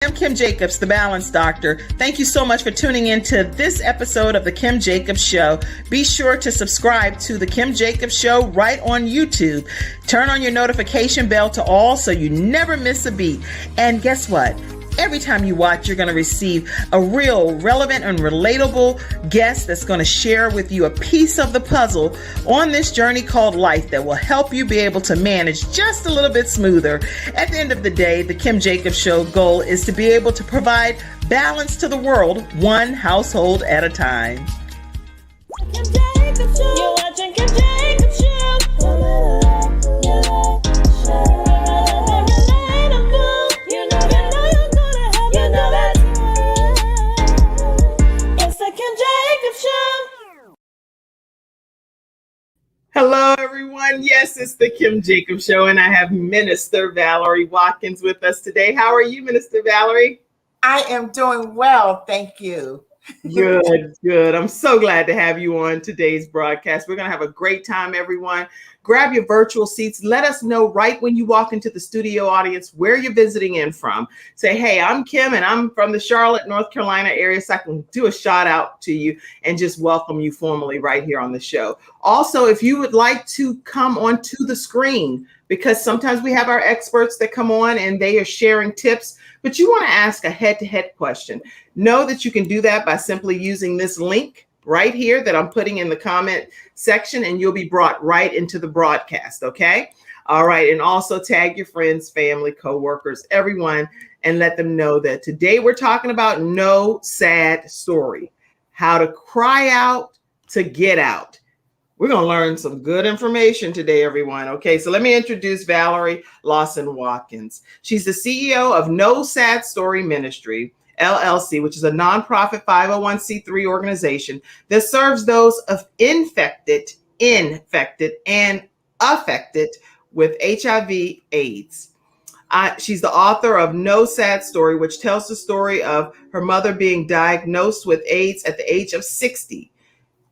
I'm Kim Jacobs, the Balance Doctor. Thank you so much for tuning in to this episode of The Kim Jacobs Show. Be sure to subscribe to The Kim Jacobs Show right on YouTube. Turn on your notification bell to all so you never miss a beat. And guess what? Every time you watch, you're going to receive a real relevant and relatable guest that's going to share with you a piece of the puzzle on this journey called life that will help you be able to manage just a little bit smoother. At the end of the day, the Kim Jacobs Show goal is to be able to provide balance to the world, one household at a time. Kim Jacobs Show. You're watching Kim Jacobs Show. Hello, everyone. Yes, it's the Kim Jacobs Show, and I have Minister Valerie Watkins with us today. How are you, Minister Valerie? I am doing well, thank you. Good, good. I'm so glad to have you on today's broadcast. We're going to have a great time, everyone. Grab your virtual seats. Let us know right when you walk into the studio audience where you're visiting in from. Say, hey, I'm Kim, and I'm from the Charlotte, North Carolina area, so I can do a shout out to you and just welcome you formally right here on the show. Also, if you would like to come onto the screen, because sometimes we have our experts that come on and they are sharing tips, but you want to ask a head-to-head question. Know that you can do that by simply using this link right here that I'm putting in the comment section, and you'll be brought right into the broadcast, okay? All right, and also tag your friends, family, coworkers, everyone, and let them know that today we're talking about no sad story, how to cry out to get out. We're going to learn some good information today, everyone. Okay, so let me introduce Valerie Lawson Watkins. She's the CEO of No Sad Story Ministry, LLC, which is a nonprofit 501c3 organization that serves those of infected, and affected with HIV/AIDS. She's the author of No Sad Story, which tells the story of her mother being diagnosed with AIDS at the age of 60.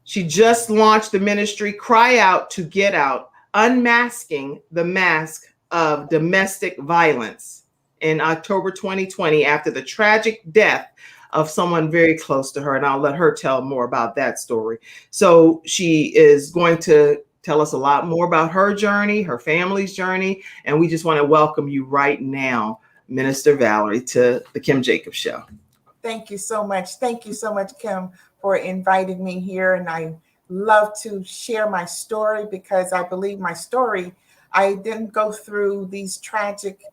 She just launched the ministry Cry Out to Get Out, unmasking the mask of domestic violence in October 2020 after the tragic death of someone very close to her. And I'll let her tell more about that story. So she is going to tell us a lot more about her journey, her family's journey. And we just want to welcome you right now, Minister Valerie, to the Kim Jacobs Show. Thank you so much. Thank you so much, Kim, for inviting me here. And I love to share my story because I believe my story, I didn't go through these tragic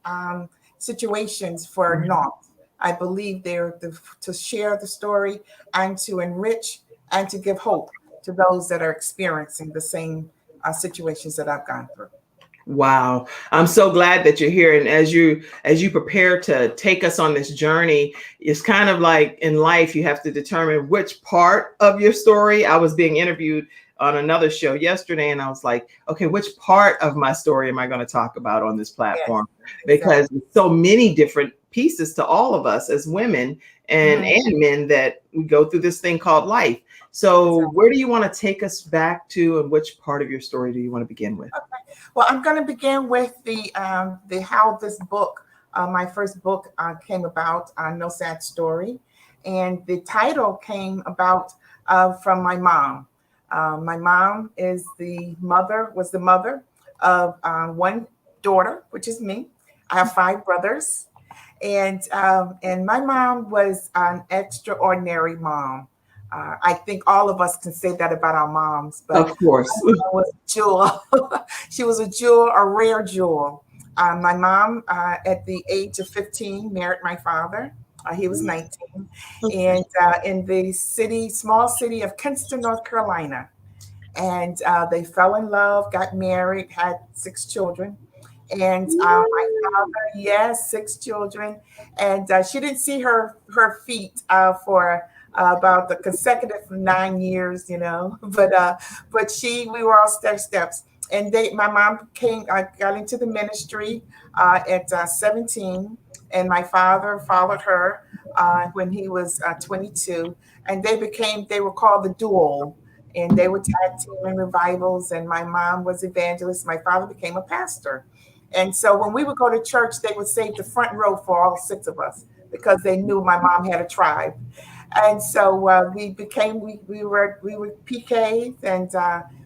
situations for naught. I believe they're to share the story and to enrich and to give hope to those that are experiencing the same situations that I've gone through. Wow. I'm so glad that you're here. And as you prepare to take us on this journey, it's kind of like in life, you have to determine which part of your story. I was being interviewed on another show yesterday, and I was like, okay, which part of my story am I going to talk about on this platform? Yes, because there's so many different pieces to all of us as women and men that we go through this thing called life. So where do you want to take us back to, and which part of your story do you want to begin with? Okay. Well, I'm going to begin with the how this book, my first book, came about, No Sad Story, and the title came about from my mom. My mom was the mother of one daughter, which is me. I have 5 brothers, and my mom was an extraordinary mom. I think all of us can say that about our moms, but of course, my mom was a jewel. She was a jewel, a rare jewel. My mom, at the age of 15, married my father. He was 19, and in the small city of Kinston, North Carolina. And they fell in love, got married, had 6 children. And my father, 6 children. And she didn't see her feet for about the consecutive 9 years, but we were all steps. And my mom got into the ministry at 17, and my father followed her when he was 22, and they were called the duo, and they were tag team in revivals, and my mom was evangelist. My father became a pastor. And so when we would go to church, they would save the front row for all 6 of us. because they knew my mom had a tribe. And so we were PKs, and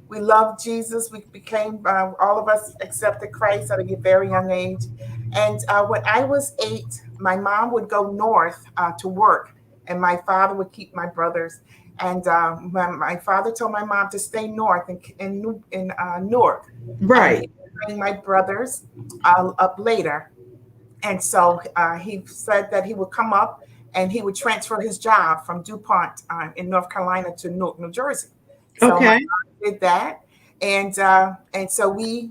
we loved Jesus. We became all of us accepted Christ at a very young age. And when I was 8, my mom would go north to work, and my father would keep my brothers. And my father told my mom to stay north in Newark, and Right. he would bring my brothers up later. And so he said that he would come up and he would transfer his job from DuPont in North Carolina to Newark, New Jersey. So my Okay. mom did that, and so we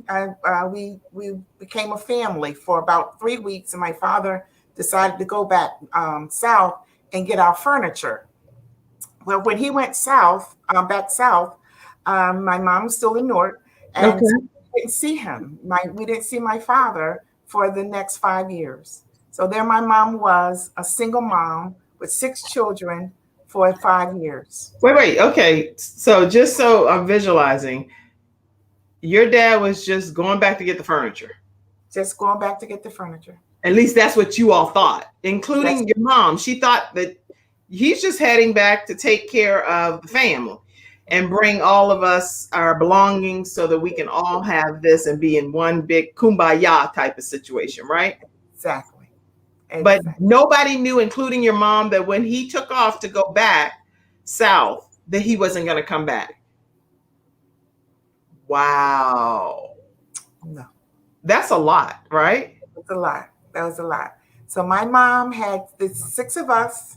became a family for about 3 weeks. And my father decided to go back south and get our furniture. Well, when he went back south, my mom was still in Newark, and Okay. we didn't see him. We didn't see my father for the next 5 years. So there my mom was, a single mom with 6 children for 5 years. Wait. Okay. So just so I'm visualizing, your dad was just going back to get the furniture. Just going back to get the furniture. At least that's what you all thought, That's including your mom. She thought that he's just heading back to take care of the family and bring all of us our belongings so that we can all have this and be in one big kumbaya type of situation, right? exactly. But Exactly. nobody knew, including your mom, that when he took off to go back south, that he wasn't going to come back. Wow. No, That's a lot, right? it was a lot. That was a lot. So my mom had the 6 of us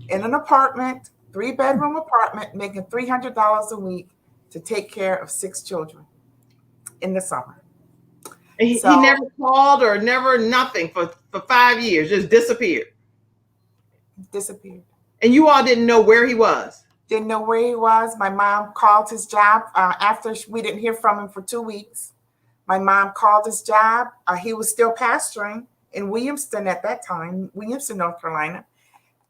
in an apartment, 3-bedroom apartment, making $300 a week to take care of 6 children in the summer. And he So never called or never nothing for 5 years, just disappeared. disappeared. And you all didn't know where he was. Didn't know where he was. My mom called his job after we didn't hear from him for 2 weeks. My mom called his job. He was still pastoring in Williamston at that time, Williamston, North Carolina.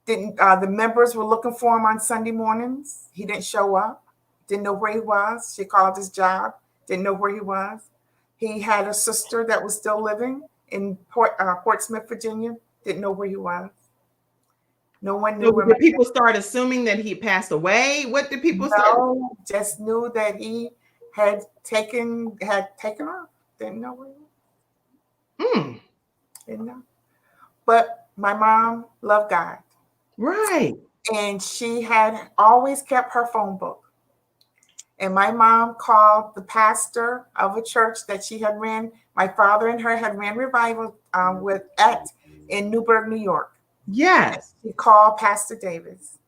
The members were looking for him on Sunday mornings. He didn't show up. Didn't know where he was. She called his job. Didn't know where he was. He had a sister that was still living in Portsmouth, Virginia. Didn't know where he was. No one knew So where did people start assuming that he passed away? What did people start? No, just knew that he had taken off. Didn't know where he was. Hmm. Didn't know. But my mom loved God, Right. and she had always kept her phone book. And my mom called the pastor of a church that she had ran. My father and her had ran revival in Newburgh, New York. Yes. She called Pastor Davis,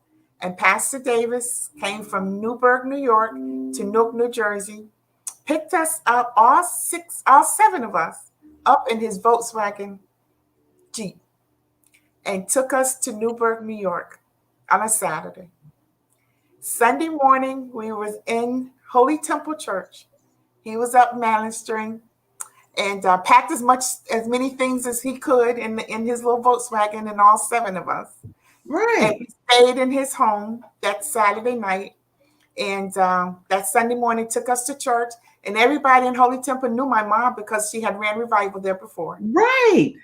and Pastor Davis came from Newburgh, New York to Newark, New Jersey, picked us up, all 7 of us, up in his Volkswagen Jeep, and took us to Newburgh, New York on a Saturday. Sunday morning, we was in Holy Temple Church. He was up ministering and packed as many things as he could in his little Volkswagen, and all 7 of us. And Right. we stayed in his home that Saturday night. And that Sunday morning took us to church. And everybody in Holy Temple knew my mom because she had ran revival there before. Right.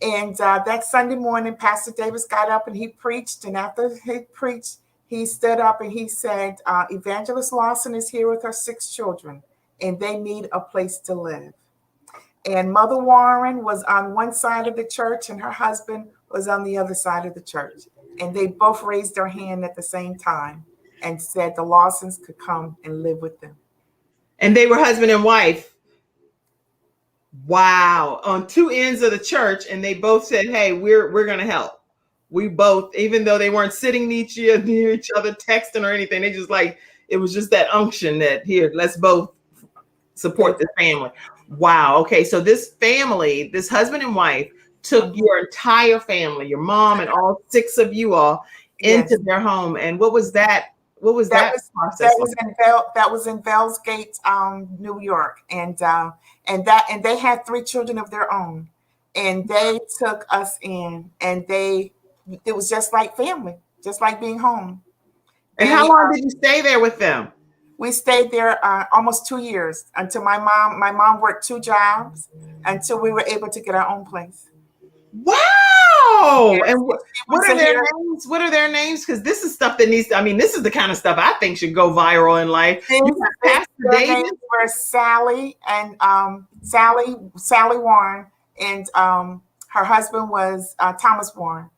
And that Sunday morning, Pastor Davis got up and he preached. And after he preached, he stood up and he said, Evangelist Lawson is here with her 6 children, and they need a place to live. And Mother Warren was on one side of the church and her husband was on the other side of the church. And they both raised their hand at the same time and said the Lawsons could come and live with them. And they were husband and wife. Wow. On 2 ends of the church, and they both said, "Hey, we're going to help." We both, even though they weren't sitting near each other texting or anything, they just it was just that unction that here, let's both support this family. Wow. Okay. So this family, this husband and wife, took your entire family, your mom and all 6 of you all, into Yes. their home. And what was that? What was that process? That was in Bells Gate, New York, and they had 3 children of their own, and they took us in, and it was just like family, just like being home. And how long did you stay there with them? We stayed there almost 2 years until my mom worked 2 jobs until we were able to get our own place. Wow. Oh, Yes, and she what was are a their hair. names? What are their names? Because this is stuff that needs to, I mean, this is the kind of stuff I think should go viral in life. You got Pastor Their Davis. names were Sally and Sally Warren, and her husband was Thomas Warren,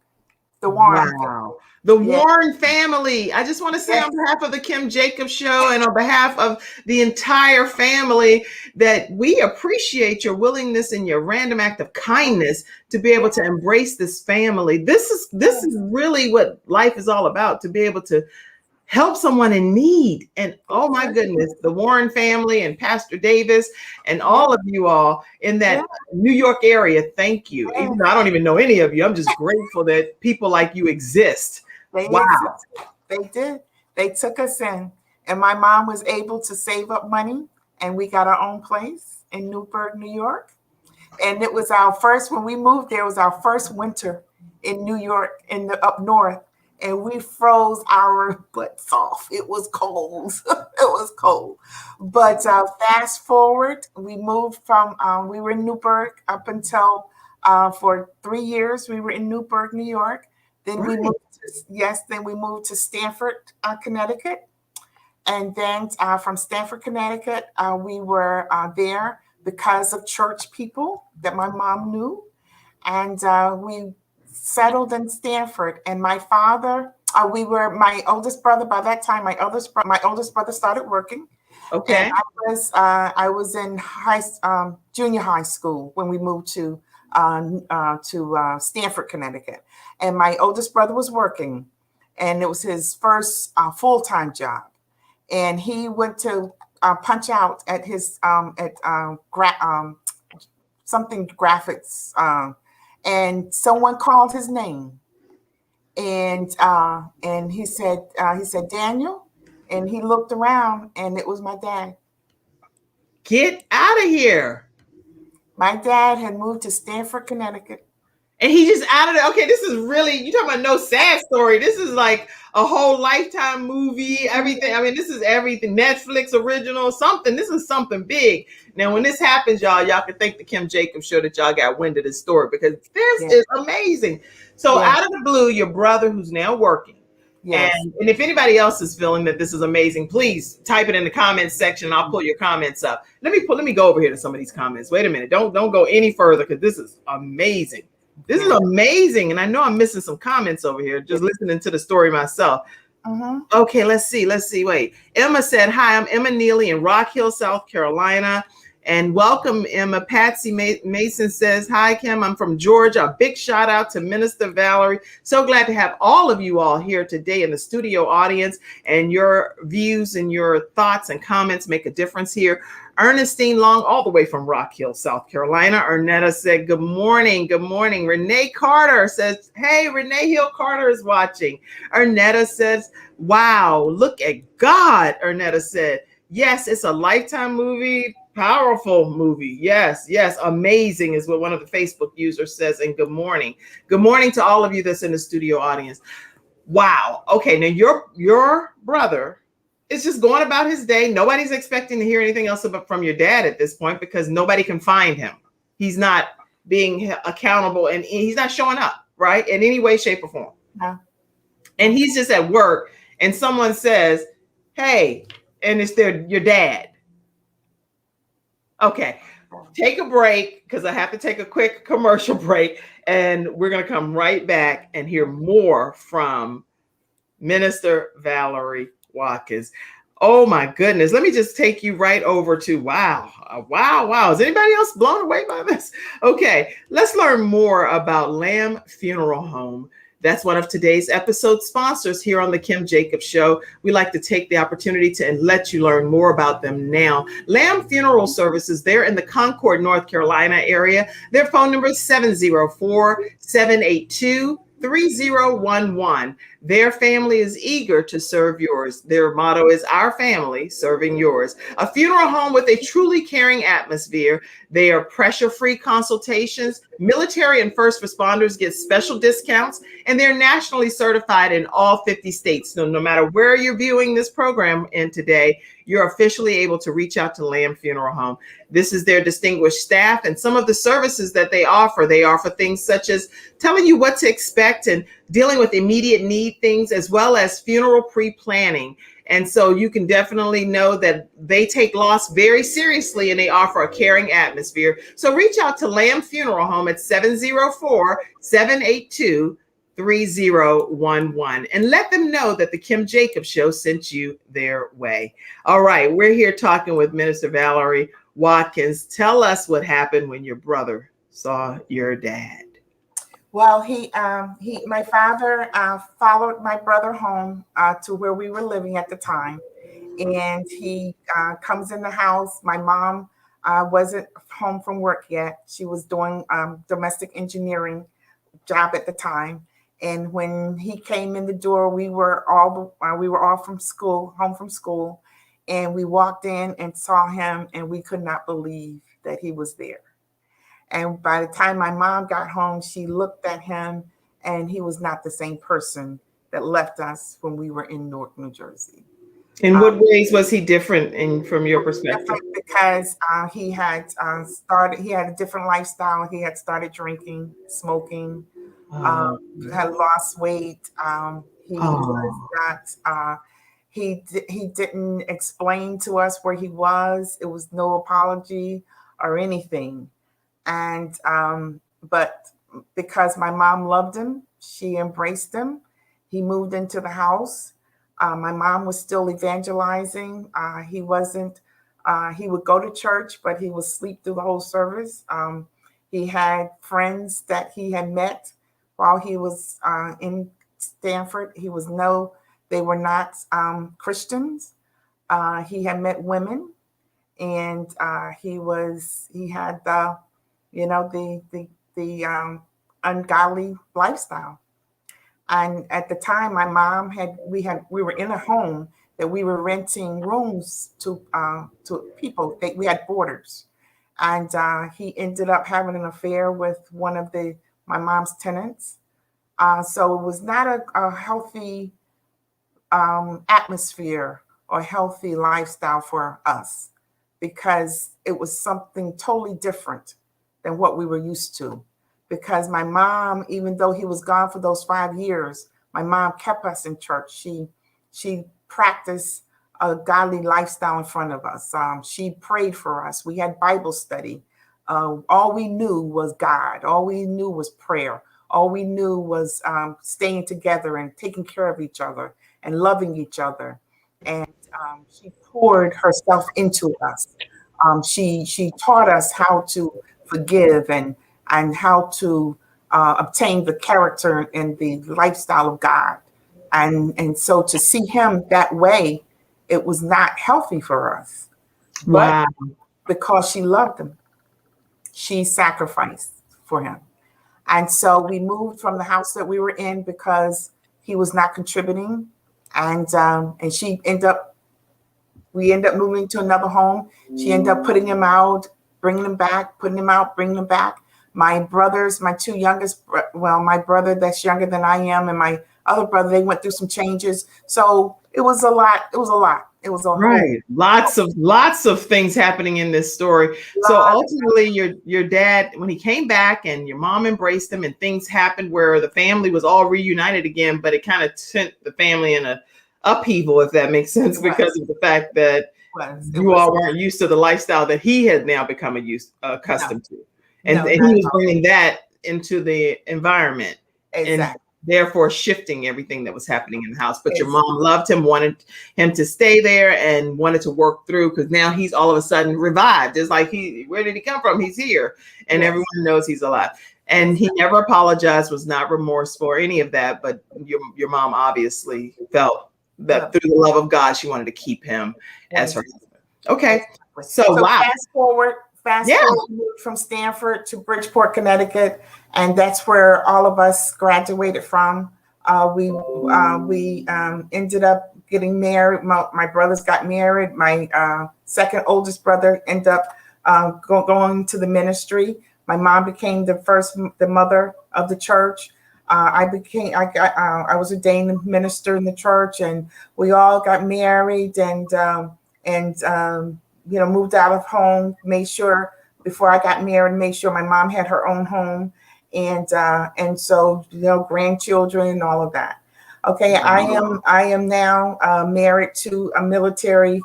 the Warren family. Wow. The Yeah. Warren family. I just want to say Yes. on behalf of the Kim Jacobs Show and on behalf of the entire family that we appreciate your willingness and your random act of kindness to be able to embrace this family. This is really what life is all about, to be able to help someone in need. And oh my goodness, the Warren family and Pastor Davis and all of you all in that New York area, thank you. Even though I don't even know any of you, I'm just grateful that people like you exist. Wow. They did. They took us in, and my mom was able to save up money, and we got our own place in Newburgh, New York. And it was our first, when we moved there, it was our first winter in New York, in the up north. And we froze our butts off. It was cold. It was cold. But fast forward, we moved from, we were in Newburgh up until for 3 years, we were in Newburgh, New York. Then we moved to Stamford, Connecticut. And then from Stamford, Connecticut, we were there because of church people that my mom knew. And we settled in Stamford, and my father, my oldest brother, by that time, my oldest brother started working. Okay. And I was in junior high school when we moved to Stamford, Connecticut. And my oldest brother was working, and it was his first full-time job. And he went to punch out at his something graphics, and someone called his name, and he said Daniel, and he looked around, and it was my dad. Get out of here. My dad had moved to Stamford, Connecticut. And he just out of it. Okay, this is really, you talking about no sad story. This is like a whole Lifetime movie, everything. I mean, this is everything. Netflix original, something. This is something big. Now, when this happens, y'all can thank the Kim Jacobs Show that y'all got wind of this story, because this is amazing. So out of the blue, your brother who's now working. Yes. And if anybody else is feeling that this is amazing, please type it in the comments section. I'll pull your comments up. Let me go over here to some of these comments. Wait a minute. Don't go any further, because this is amazing. This is amazing. And I know I'm missing some comments over here, just listening to the story myself. Okay, let's see. Wait. Emma said, hi, I'm Emma Neely in Rock Hill, South Carolina. And welcome, Emma. Patsy Mason says, hi, Kim. I'm from Georgia. A big shout out to Minister Valerie. So glad to have all of you all here today in the studio audience, and your views and your thoughts and comments make a difference here. Ernestine Long, all the way from Rock Hill, South Carolina. Ernetta said, good morning. Good morning. Renee Carter says, hey, Renee Hill Carter is watching. Ernetta says, wow, look at God. Ernetta said, yes, it's a Lifetime movie. Powerful movie. Yes, amazing is what one of the Facebook users says. And good morning. Good morning to all of you that's in the studio audience. Wow. Okay, now your brother is just going about his day. Nobody's expecting to hear anything else from your dad at this point, because nobody can find him. He's not being accountable, and he's not showing up, right, in any way, shape, or form. No. And he's just at work, and someone says, hey, and it's your dad. Okay, take a break, because I have to take a quick commercial break, and we're going to come right back and hear more from Minister Valerie Watkins. Oh my goodness. Let me just take you right over to wow. Is anybody else blown away by this? Okay, let's learn more about Lamb Funeral Home. That's one of today's episode sponsors here on the Kim Jacobs Show. We like to take the opportunity to let you learn more about them now. Lamb Funeral Services, they're in the Concord, North Carolina area. Their phone number is 704-782-3011. Their family is eager to serve yours. Their motto is our family serving yours. A funeral home with a truly caring atmosphere. They are pressure-free consultations, Military and first responders get special discounts, and they're nationally certified in all 50 states. So no matter where you're viewing this program in today, you're officially able to reach out to Lamb Funeral Home. This is their distinguished staff, and some of the services that they offer things such as telling you what to expect and dealing with immediate need things, as well as funeral pre-planning. And so you can definitely know that they take loss very seriously, and they offer a caring atmosphere. So reach out to Lamb Funeral Home at 704-782-3011 and let them know that the Kim Jacobs Show sent you their way. All right, we're here talking with Minister Valerie Watkins. Tell us what happened when your brother saw your dad. Well, my father followed my brother home to where we were living at the time, and he comes in the house. My mom wasn't home from work yet; she was doing domestic engineering job at the time. And when he came in the door, we were all home from school, and we walked in and saw him, and we could not believe that he was there. And by the time my mom got home, she looked at him, and he was not the same person that left us when we were in Newark, New Jersey. In what ways was he different from your perspective? Because he had a different lifestyle. He had started drinking, smoking, had lost weight. He didn't explain to us where he was. It was no apology or anything. And but because my mom loved him, she embraced him. He moved into the house. My mom was still evangelizing. He wasn't. He would go to church, but he would sleep through the whole service. He had friends that he had met while he was in Stanford. They were not Christians. He had met women, and he had the ungodly lifestyle. And at the time, my mom we were in a home that we were renting rooms to people. We had boarders, and he ended up having an affair with one of my mom's tenants. So it was not a healthy atmosphere or healthy lifestyle for us, because it was something totally different than what we were used to. Because my mom, even though he was gone for those 5 years, my mom kept us in church. She practiced a godly lifestyle in front of us. She prayed for us. We had Bible study. All we knew was God. All we knew was prayer. All we knew was staying together and taking care of each other and loving each other. And she poured herself into us. She taught us how to forgive and how to obtain the character and the lifestyle of God. And so to see him that way, it was not healthy for us. Wow. But because she loved him, she sacrificed for him. And so we moved from the house that we were in because he was not contributing. And we ended up moving to another home. She ended up putting him out, bringing him back, putting him out, bringing him back. My brothers, my two youngest, my brother that's younger than I am, and my other brother, they went through some changes. So it was a lot. It was a lot. It was a right. Lots of things happening in this story. So ultimately, your dad, when he came back and your mom embraced him, and things happened where the family was all reunited again, but it kind of sent the family in a upheaval, if that makes sense, because of the fact that you all weren't used to the lifestyle that he had now become accustomed to. And he was bringing that into the environment. Exactly. And therefore shifting everything that was happening in the house. But your mom loved him, wanted him to stay there, and wanted to work through, because now he's all of a sudden revived. It's like, where did he come from? He's here. And everyone knows he's alive. And he never apologized, was not remorseful or any of that. But your mom obviously felt that through the love of God, she wanted to keep him as her husband. Okay. So wow. Fast forward, we moved from Stanford to Bridgeport, Connecticut, and that's where all of us graduated from. We ended up getting married. My brothers got married. My second oldest brother ended up going to the ministry. My mom became the mother of the church. I was ordained minister in the church, and we all got married and moved out of home. Made sure before I got married, made sure my mom had her own home, and so grandchildren and all of that. Okay, I am now married to a military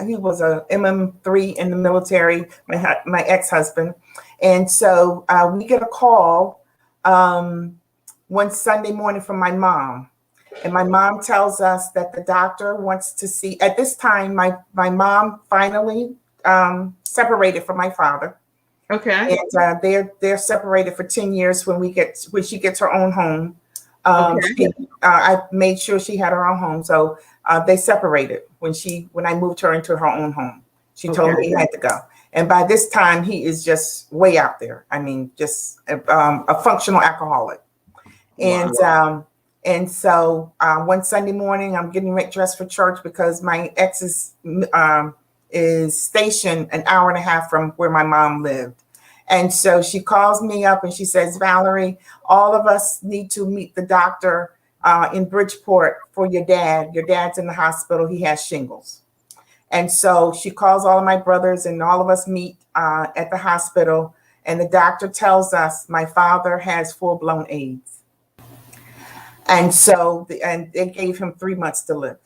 he was a MM3 in the military, my ex-husband. And so we get a call one Sunday morning from my mom. And my mom tells us that the doctor wants to see, at this time, my mom finally separated from my father. Okay. And they're separated for 10 years when she gets her own home. I made sure she had her own home. So they separated when I moved her into her own home. She told me he had to go. And by this time, he is just way out there. I mean, just a functional alcoholic. And Wow. And so one Sunday morning, I'm getting dressed for church because my ex is stationed an hour and a half from where my mom lived. And so she calls me up and she says, Valerie, all of us need to meet the doctor in Bridgeport for your dad. Your dad's in the hospital. He has shingles. And so she calls all of my brothers and all of us meet at the hospital. And the doctor tells us my father has full-blown AIDS. And so they gave him 3 months to live.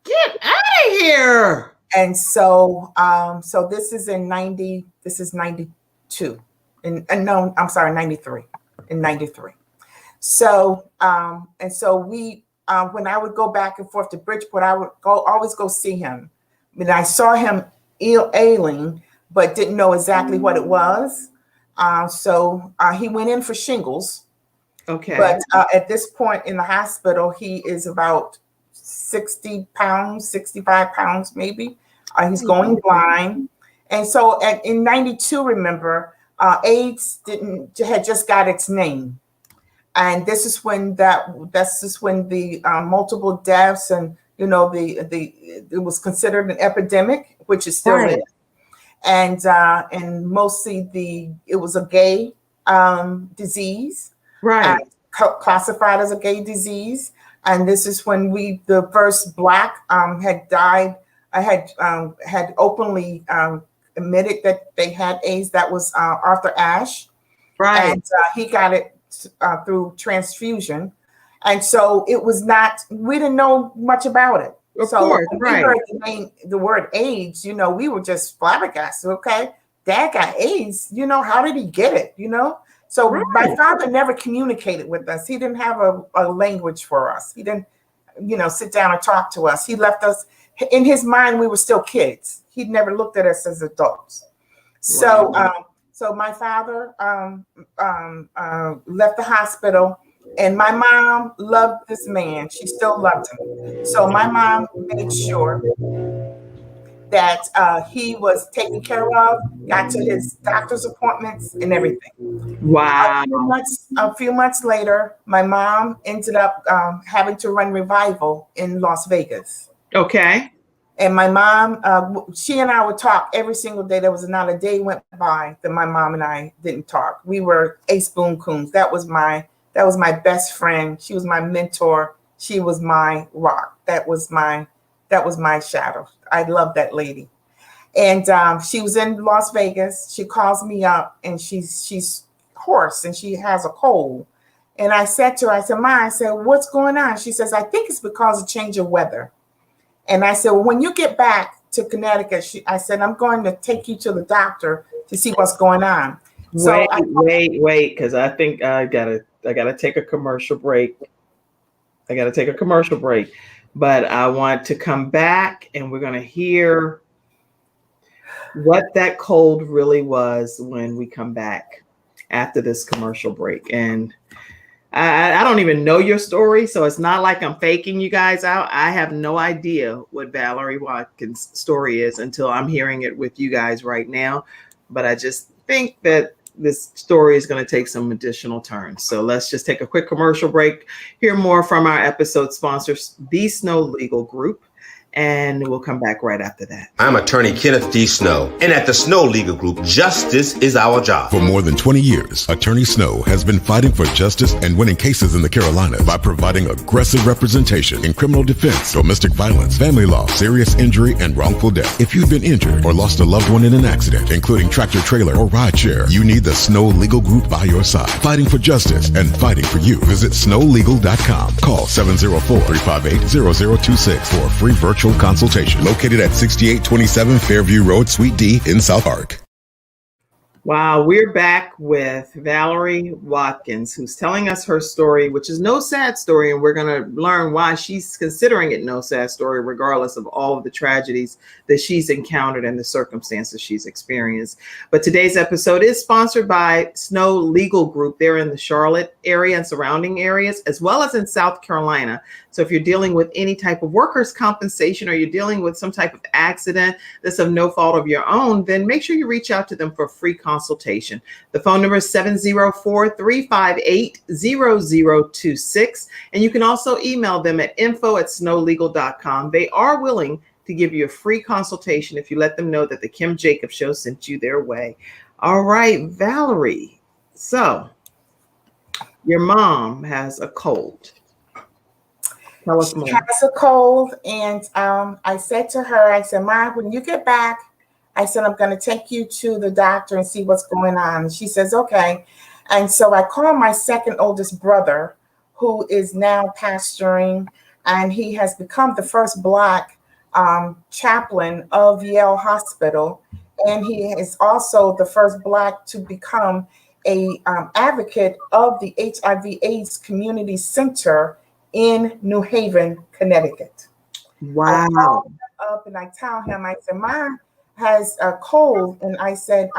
Get out of here. And so this is in 92. No, I'm sorry, 93. In 93. So and so we when I would go back and forth to Bridgeport, I would always go see him. I mean, I saw him ailing, but didn't know exactly what it was. So he went in for shingles. Okay. But at this point in the hospital, he is about 60 pounds, 65 pounds, maybe. He's going blind. And so in 92, remember, AIDS had just got its name. And this is when the multiple deaths and, it was considered an epidemic, which is still is. And mostly it was a gay disease. Right. Classified as a gay disease. And this is when the first Black had died. I had openly admitted that they had AIDS. That was Arthur Ashe. Right. And he got it through transfusion. And so we didn't know much about it. Of course, right. We heard the word AIDS, we were just flabbergasted. Okay, Dad got AIDS. How did he get it? So my father never communicated with us. He didn't have a language for us. He didn't, sit down and talk to us. He left us, in his mind, we were still kids. He never looked at us as adults. So, so my father left the hospital, and my mom loved this man. She still loved him. So my mom made sure that he was taken care of, got to his doctor's appointments and everything. Wow. A few months later, my mom ended up having to run revival in Las Vegas. Okay. And my mom, she and I would talk every single day. There was not a day went by that my mom and I didn't talk. We were ace boon coons. That was my best friend. She was my mentor. She was my rock. That was my shadow. I love that lady. And she was in Las Vegas. She calls me up and she's hoarse and she has a cold. And I said to her, Ma, what's going on? She says, I think it's because of change of weather. And I said, well, when you get back to Connecticut, I said, I'm going to take you to the doctor to see what's going on. Wait, because I think I gotta take a commercial break. But I want to come back and we're going to hear what that cold really was when we come back after this commercial break. And I don't even know your story, so it's not like I'm faking you guys out. I have no idea what Valerie Watkins' story is until I'm hearing it with you guys right now. But I just think that this story is going to take some additional turns. So let's just take a quick commercial break, hear more from our episode sponsors, Be Snow Legal Group, and we'll come back right after that. I'm attorney Kenneth D. Snow, and at the Snow Legal Group, justice is our job. For more than 20 years, Attorney Snow has been fighting for justice and winning cases in the Carolinas by providing aggressive representation in criminal defense, domestic violence, family law, serious injury, and wrongful death. If you've been injured or lost a loved one in an accident, including tractor trailer or rideshare, you need the Snow Legal Group by your side, fighting for justice and fighting for you. Visit snowlegal.com. Call 704-358-0026 for a free virtual consultation. Located at 6827 Fairview Road, Suite D in South Park. Wow, we're back with Valerie Watkins, who's telling us her story, which is no sad story, and we're going to learn why she's considering it no sad story, regardless of all of the tragedies that she's encountered and the circumstances she's experienced. But today's episode is sponsored by Snow Legal Group. They're in the Charlotte area and surrounding areas, as well as in South Carolina. So if you're dealing with any type of workers' compensation, or you're dealing with some type of accident that's of no fault of your own, then make sure you reach out to them for a free consultation. The phone number is 704-358-0026. And you can also email them at info@snowlegal.com. They are willing to give you a free consultation if you let them know that the Kim Jacobs Show sent you their way. All right, Valerie. So your mom has a cold. Tell us more. She has a cold, and I said to her, I said, Mom, when you get back, I said, I'm going to take you to the doctor and see what's going on. And she says, okay. And so I called my second oldest brother, who is now pastoring, and he has become the first Black chaplain of Yale Hospital. And he is also the first Black to become a advocate of the HIV/AIDS Community Center in New Haven, Connecticut. Wow. I called him up and I tell him, I said, Mom has a cold, and I said,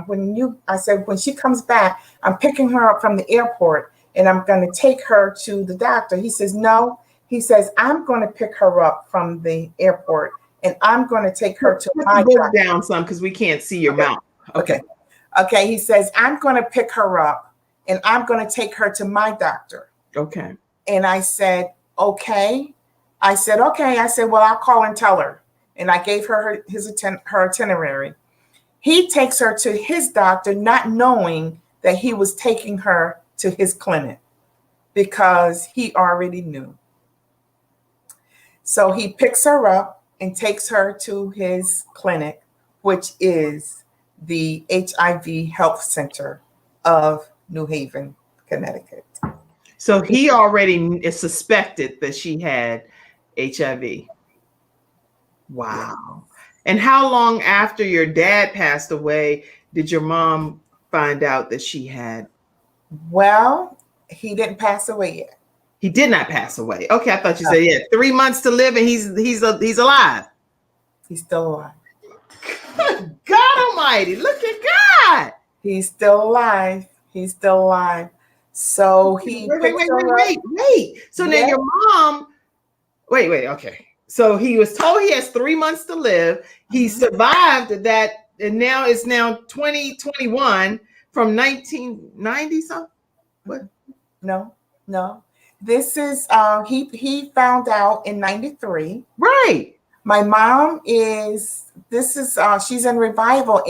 when she comes back, I'm picking her up from the airport and I'm going to take her to the doctor. He says, no. He says, I'm going to pick her up from the airport and I'm going to take her to my doctor. Down some because we can't see your mouth. Okay. Okay. He says, I'm going to pick her up and I'm going to take her to my doctor. Okay. And I said, okay. I said, okay. I said, well, I'll call and tell her. And I gave her her itinerary. He takes her to his doctor, not knowing that he was taking her to his clinic because he already knew. So he picks her up and takes her to his clinic, which is the HIV Health Center of New Haven, Connecticut. So he already suspected that she had HIV. Wow. And how long after your dad passed away did your mom find out that she had? Well, he didn't pass away yet. He did not pass away. Okay, I thought you said he had 3 months to live and he's alive. He's still alive. God Almighty, look at God. He's still alive. He's still alive. So he wait. So now your mom, wait, okay. So he was told he has 3 months to live. He survived that, and now it's 2021 from 1990 something. What? No. This is he found out in 93. Right. My mom she's in revival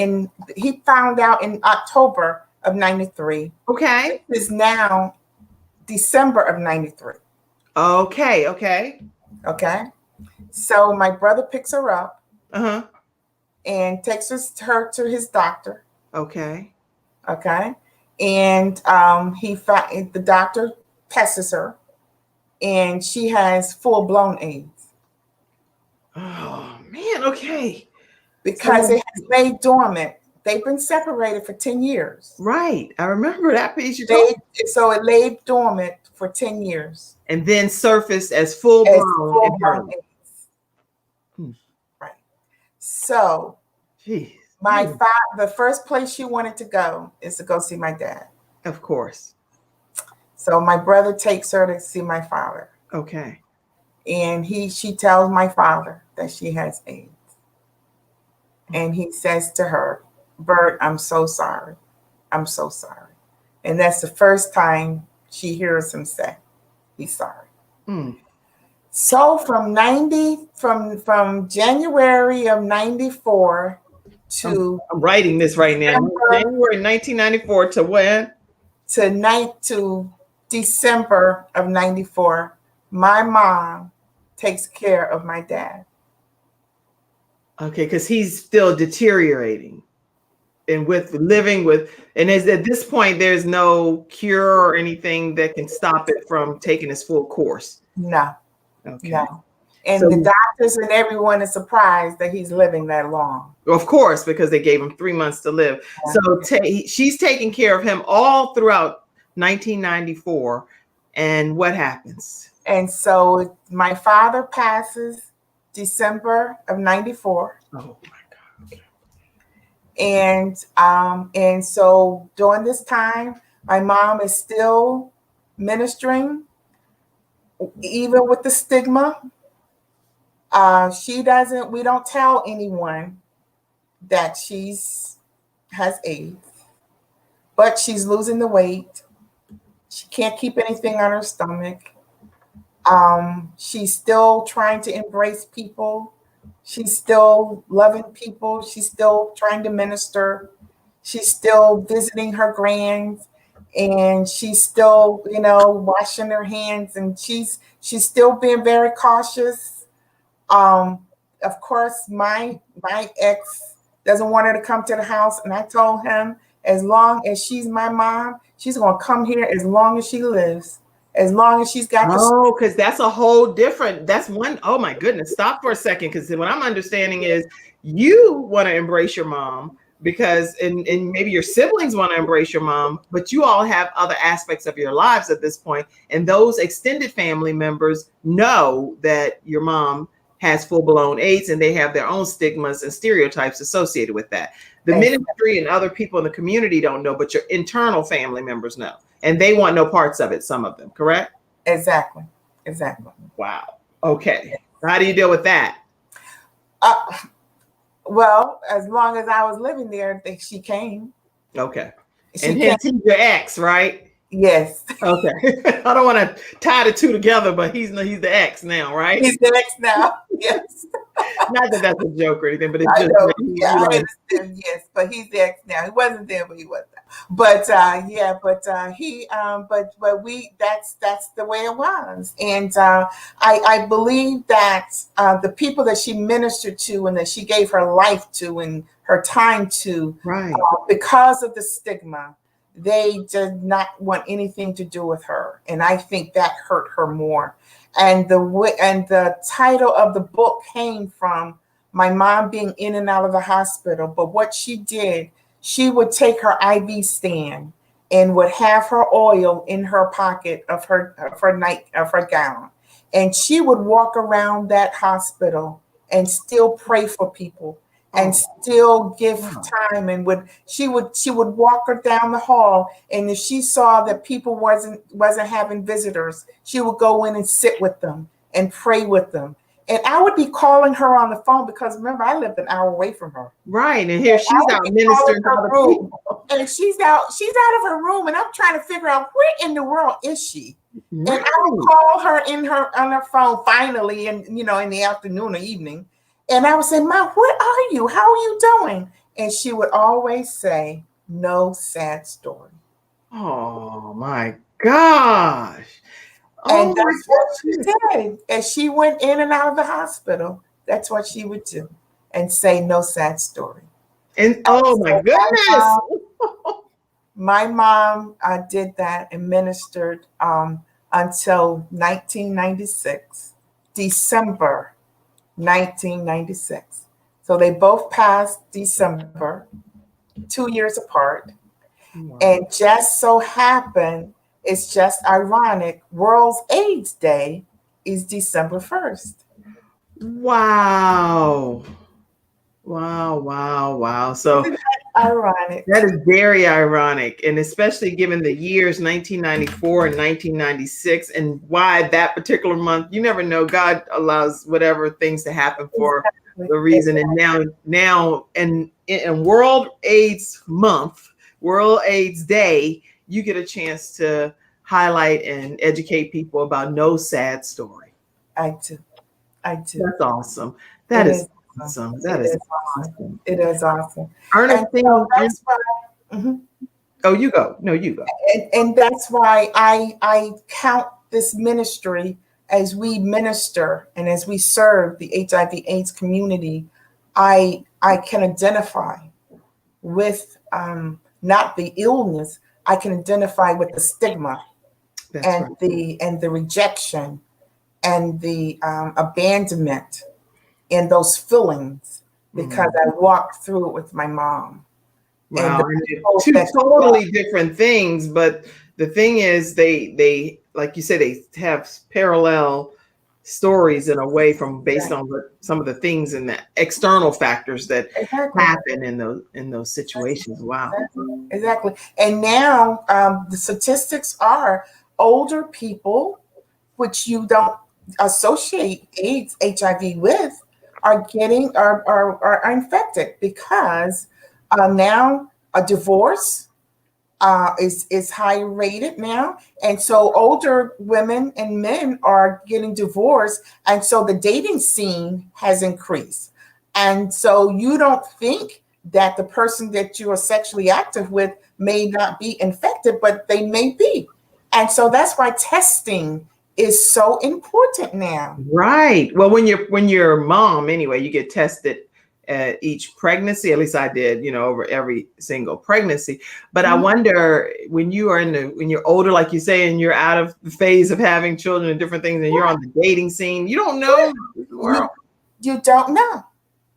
he found out in October of 93. Okay. This is now December of 93. Okay. So my brother picks her up and takes her to his doctor. Okay. And the doctor tests her, and she has full-blown AIDS. Oh man, okay. Because it has laid dormant. They've been separated for 10 years. Right. I remember that piece you told me. So it laid dormant for 10 years. And then surfaced as full-blown AIDS. Right. So the first place she wanted to go is to go see my dad. Of course. So my brother takes her to see my father. Okay. And she tells my father that she has AIDS. And he says to her, Bert, I'm so sorry. I'm so sorry. And that's the first time she hears him say he's sorry. So from January of 94 to I'm writing this right now. January 1994 to when? to December of 94, my mom takes care of my dad. Okay, because he's still deteriorating. And with living with, and at this point, there's no cure or anything that can stop it from taking its full course. No, Okay. no. And So- the doctors and everyone is surprised that he's living that long. Of course, because they gave him 3 months to live. Yeah. So she's taking care of him all throughout 1994. And what happens? And so my father passes December of 94. Oh my God. And so during this time, my mom is still ministering, even with the stigma. We don't tell anyone that has AIDS, but she's losing the weight. She can't keep anything on her stomach. She's still trying to embrace people. She's still loving people. She's still trying to minister. She's still visiting her grands, and she's still, washing her hands, and she's still being very cautious. Of course, my ex doesn't want her to come to the house, and I told him, as long as she's my mom, she's gonna come here as long as she lives. As long as she's got because that's a whole different, that's one. Oh my goodness. Stop for a second. Because what I'm understanding is you want to embrace your mom because, and maybe your siblings want to embrace your mom, but you all have other aspects of your lives at this point. And those extended family members know that your mom has full-blown AIDS and they have their own stigmas and stereotypes associated with that. The ministry and other people in the community don't know, but your internal family members know. And they want no parts of it, some of them, correct? Exactly. Wow. Okay. How do you deal with that? Well, as long as I was living there, she came. Okay. And he's your ex, right? Yes. Okay. I don't want to tie the two together, but he's the ex now, right? He's the ex now. Yes. Not that that's a joke or anything, but it's just I understand. Yes, but he's the ex now. He wasn't there, but he was there. But that's the way it was. And I believe that the people that she ministered to and that she gave her life to and her time to, right, because of the stigma, they did not want anything to do with her. And I think that hurt her more. And the title of the book came from my mom being in and out of the hospital. But what she did, she would take her IV stand and would have her oil in her pocket of her gown. And she would walk around that hospital and still pray for people and still give time, and she would walk her down the hall, and if she saw that people wasn't having visitors, she would go in and sit with them and pray with them. And I would be calling her on the phone because remember, I lived an hour away from her. Right. And here she's out ministering to other people. And she's out of her room, and I'm trying to figure out where in the world is she? Right. And I would call her on her phone finally, and in the afternoon or evening. And I would say, Mom, where are you? How are you doing? And she would always say, no sad story. Oh my gosh. And that's what she did. As she went in and out of the hospital, that's what she would do and say, no sad story. And oh my goodness. My mom did that and ministered until 1996, December 1996. So they both passed December, 2 years apart. Wow. And just so happened, it's just ironic, World AIDS Day is December 1st. Wow. Wow. So ironic. That is very ironic. And especially given the years 1994 and 1996 and why that particular month, you never know. God allows whatever things to happen for the reason. And now in World AIDS Month, World AIDS Day, you get a chance to highlight and educate people about no sad story. I do. I do. That's awesome. That It is is awesome. It That is is awesome. awesome. It is awesome. Ernestine, So that's why. Mhm. oh, you go. No, you go. And that's why I count this ministry as we minister and as we serve the HIV/AIDS community. I can identify with not the illness. I can identify with the stigma That's and right. the rejection and the abandonment and those feelings because I walked through it with my mom. And Wow, the and they're people two that totally different things, but the thing is, they like you said, they have parallel stories in a way from based on some of the things and the external factors that exactly. happen in those situations. Wow. Exactly. And now the statistics are older people, which you don't associate AIDS, HIV with, are infected because now a divorce is high rated now, and so older women and men are getting divorced, and so the dating scene has increased, and so you don't think that the person that you are sexually active with may not be infected, but they may be, and so that's why testing is so important now. Right. Well, when you're a mom anyway, you get tested at each pregnancy. At least I did, over every single pregnancy. But I wonder when you are when you're older, like you say, and you're out of the phase of having children and different things, and you're on the dating scene, you don't know the world. You don't know.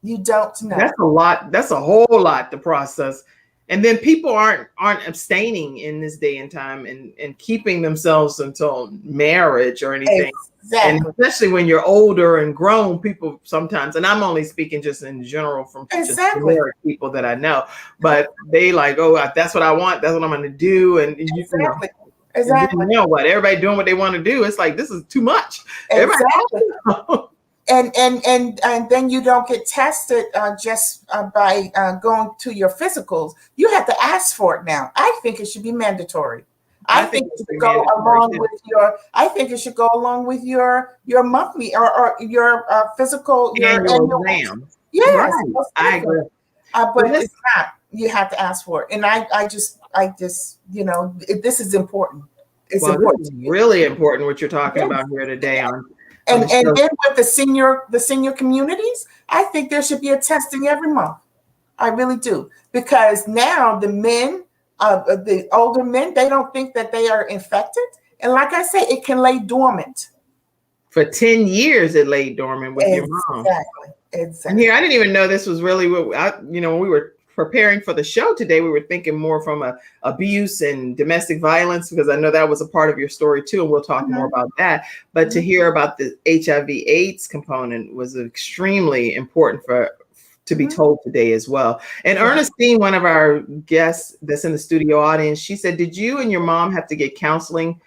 You don't know. That's a lot. That's a whole lot to process. And then people aren't abstaining in this day and time and keeping themselves until marriage or anything. And Exactly. especially when you're older and grown, people sometimes, and I'm only speaking just in general from just Exactly. generic people that I know, but they like, oh, that's what I want. That's what I'm going to do. And Exactly. and Exactly. then, what? Everybody doing what they want to do. It's like, this is too much. Exactly. Everybody. And then you don't get tested just by going to your physicals. You have to ask for it now. I think it should be mandatory. I think it should go along with your. I think it should go along with your monthly or your physical, your annual exam. Yes, right. I agree. But it's not. You have to ask for it, and I just this is important. It's important. This is really important what you're talking about here today on. And then with the senior communities, I think there should be a testing every month. I really do, because now the men, the older men, they don't think that they are infected, and like I say, it can lay dormant. For 10 years, it lay dormant with your mom. Exactly. And here, I didn't even know this was really what when we were preparing for the show today, we were thinking more from abuse and domestic violence, because I know that was a part of your story too, and we'll talk more about that. But to hear about the HIV/AIDS component was extremely important to be told today as well. And Ernestine, one of our guests that's in the studio audience, she said, did you and your mom have to get counseling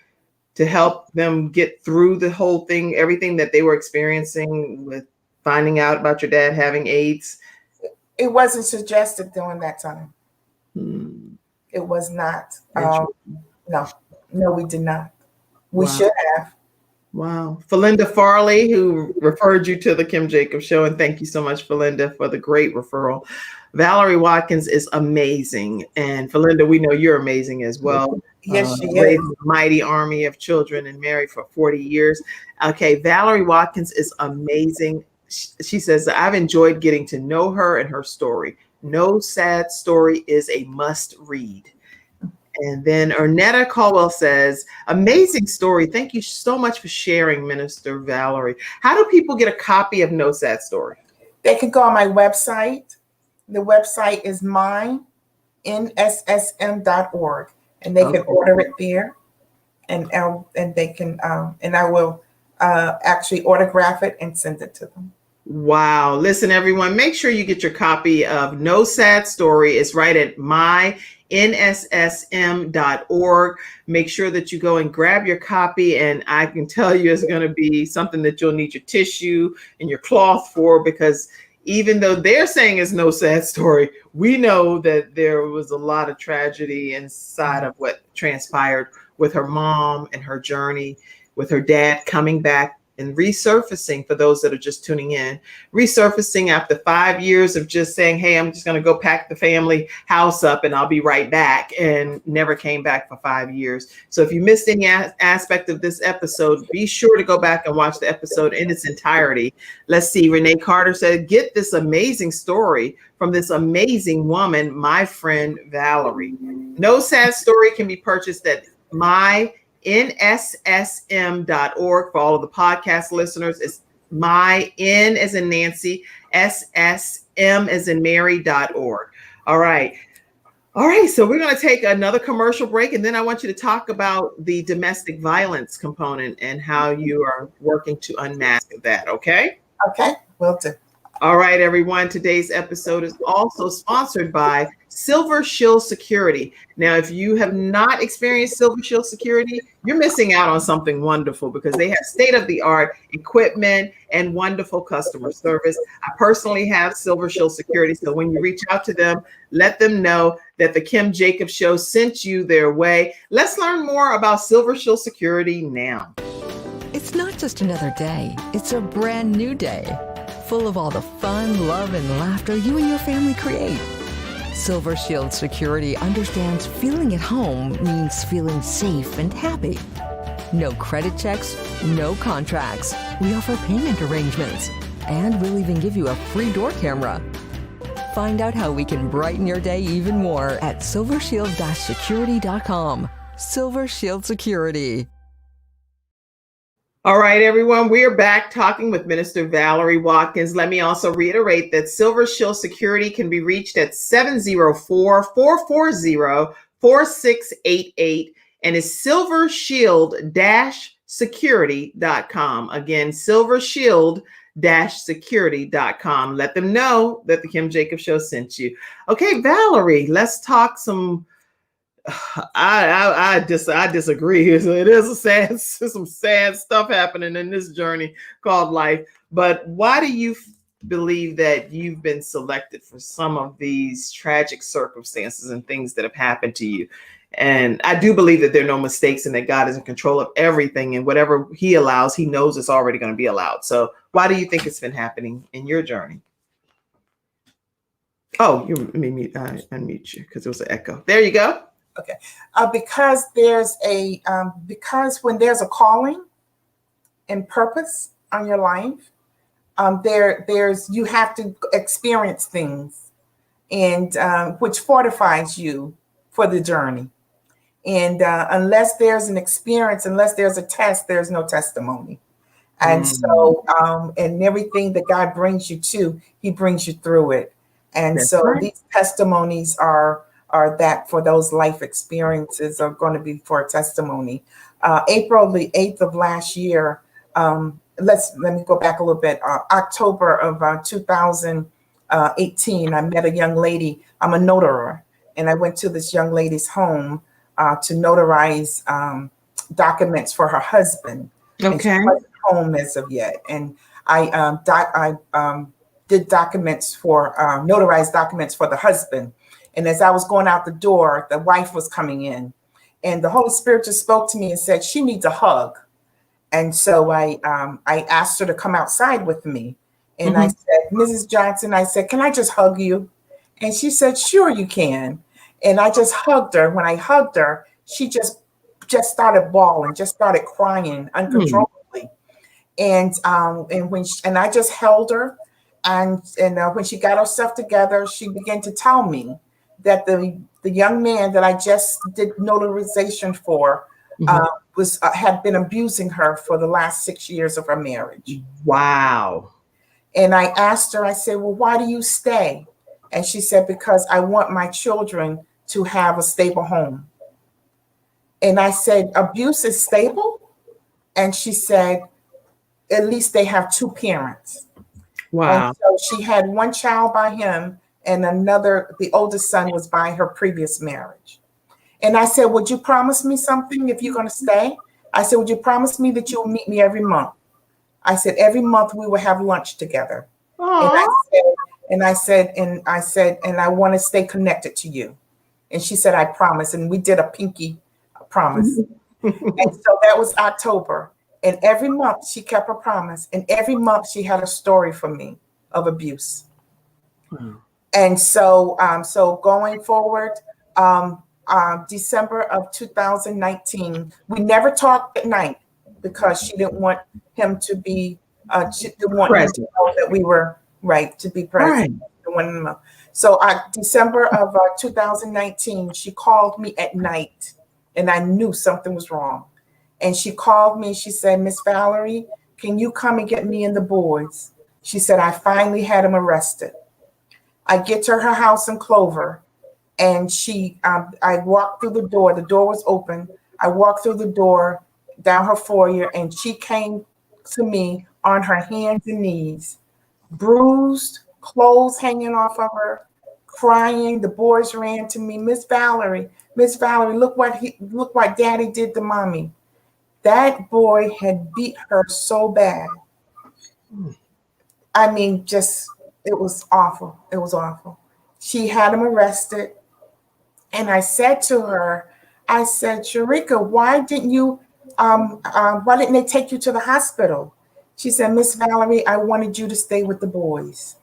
to help them get through the whole thing, everything that they were experiencing with finding out about your dad having AIDS? It wasn't suggested during that time. It was not. No, we did not. We should have. Wow. Felinda Farley, who referred you to the Kim Jacobs Show, and thank you so much, Felinda, for the great referral. Valerie Watkins is amazing. And Felinda, we know you're amazing as well. Yes, she raised is. a mighty army of children and married for 40 years. Okay, Valerie Watkins is amazing. She says, I've enjoyed getting to know her and her story. No Sad Story is a must read. And then Ernetta Caldwell says, amazing story. Thank you so much for sharing, Minister Valerie. How do people get a copy of No Sad Story? They can go on my website. The website is mine, nssm.org, and they can order it there. And they can, and I will actually autograph it and send it to them. Wow. Listen, everyone, make sure you get your copy of No Sad Story. It's right at nssm.org. Make sure that you go and grab your copy. And I can tell you it's going to be something that you'll need your tissue and your cloth for, because even though they're saying it's no sad story, we know that there was a lot of tragedy inside of what transpired with her mom and her journey, with her dad coming back and resurfacing, for those that are just tuning in, resurfacing after 5 years of just saying, hey, I'm just going to go pack the family house up and I'll be right back, and never came back for 5 years. So if you missed any aspect of this episode, be sure to go back and watch the episode in its entirety. Let's see. Renee Carter said, get this amazing story from this amazing woman, my friend Valerie. No Sad Story can be purchased at myNSSM.org. For all of the podcast listeners, it's my N as in Nancy, SSM as in Mary.org. All right. So we're going to take another commercial break, and then I want you to talk about the domestic violence component and how you are working to unmask that. Okay? Okay, will do. All right, everyone. Today's episode is also sponsored by SILVERSHIELD Security. Now, if you have not experienced SILVERSHIELD Security, you're missing out on something wonderful, because they have state-of-the-art equipment and wonderful customer service. I personally have SILVERSHIELD Security, so when you reach out to them, let them know that the Kim Jacobs Show sent you their way. Let's learn more about SILVERSHIELD Security now. It's not just another day. It's a brand new day, full of all the fun, love, and laughter you and your family create. SILVERSHIELD Security understands feeling at home means feeling safe and happy. No credit checks, no contracts. We offer payment arrangements, and we'll even give you a free door camera. Find out how we can brighten your day even more at silvershield-security.com. SILVERSHIELD Security. All right, everyone, we're back talking with Minister Valerie Watkins. Let me also reiterate that SILVERSHIELD Security can be reached at 704-440-4688 and is silvershield-security.com. Again, silvershield-security.com. Let them know that the Kim Jacobs Show sent you. Okay, Valerie, let's talk some. I disagree. It is some sad stuff happening in this journey called life. But why do you believe that you've been selected for some of these tragic circumstances and things that have happened to you? And I do believe that there are no mistakes and that God is in control of everything, and whatever he allows, he knows it's already going to be allowed. So why do you think it's been happening in your journey? Oh, you made me unmute you because it was an echo. There you go. Okay, because when there's a calling and purpose on your life, you have to experience things, and which fortifies you for the journey. And unless there's an experience, unless there's a test, there's no testimony. And so, and everything that God brings you to, he brings you through it. And That's so right. These testimonies are that for those life experiences are going to be for a testimony. April the 8th of last year, let me go back a little bit. October of 2018, I met a young lady. I'm a notary, and I went to this young lady's home to notarize documents for her husband. Okay. And she wasn't home as of yet. And I did documents for notarized documents for the husband. And as I was going out the door, the wife was coming in, and the Holy Spirit just spoke to me and said, she needs a hug. And so I asked her to come outside with me. And I said, Mrs. Johnson, I said, can I just hug you? And she said, sure, you can. And I just hugged her. When I hugged her, she just started bawling, just started crying uncontrollably. And I just held her. And when she got herself together, she began to tell me that the young man that I just did notarization for had been abusing her for the last 6 years of her marriage. Wow. And I asked her, I said, well, why do you stay? And she said, because I want my children to have a stable home. And I said, abuse is stable? And she said, at least they have two parents. Wow. And so she had one child by him, and the oldest son was by her previous marriage. And I said, would you promise me something if you're going to stay? I said, would you promise me that you'll meet me every month? I said, every month we will have lunch together. And I said, I want to stay connected to you. And she said, I promise. And we did a pinky promise. And so that was October. And every month she kept her promise. And every month she had a story for me of abuse. And so, so going forward, December of 2019, we never talked at night because she didn't want him to be, she didn't want him to know that we were to be present. Right. So December of 2019, she called me at night and I knew something was wrong. And she called me, she said, Miss Valerie, can you come and get me and the boys? She said, I finally had him arrested. I get to her house in Clover and I walked through the door was open. I walked through the door down her foyer and she came to me on her hands and knees, bruised, clothes hanging off of her, crying. The boys ran to me, Miss Valerie, look what Daddy did to Mommy. That boy had beat her so bad. I mean, it was awful. It was awful. She had him arrested. And I said to her, I said, Sharika, why didn't they take you to the hospital? She said, Miss Valerie, I wanted you to stay with the boys.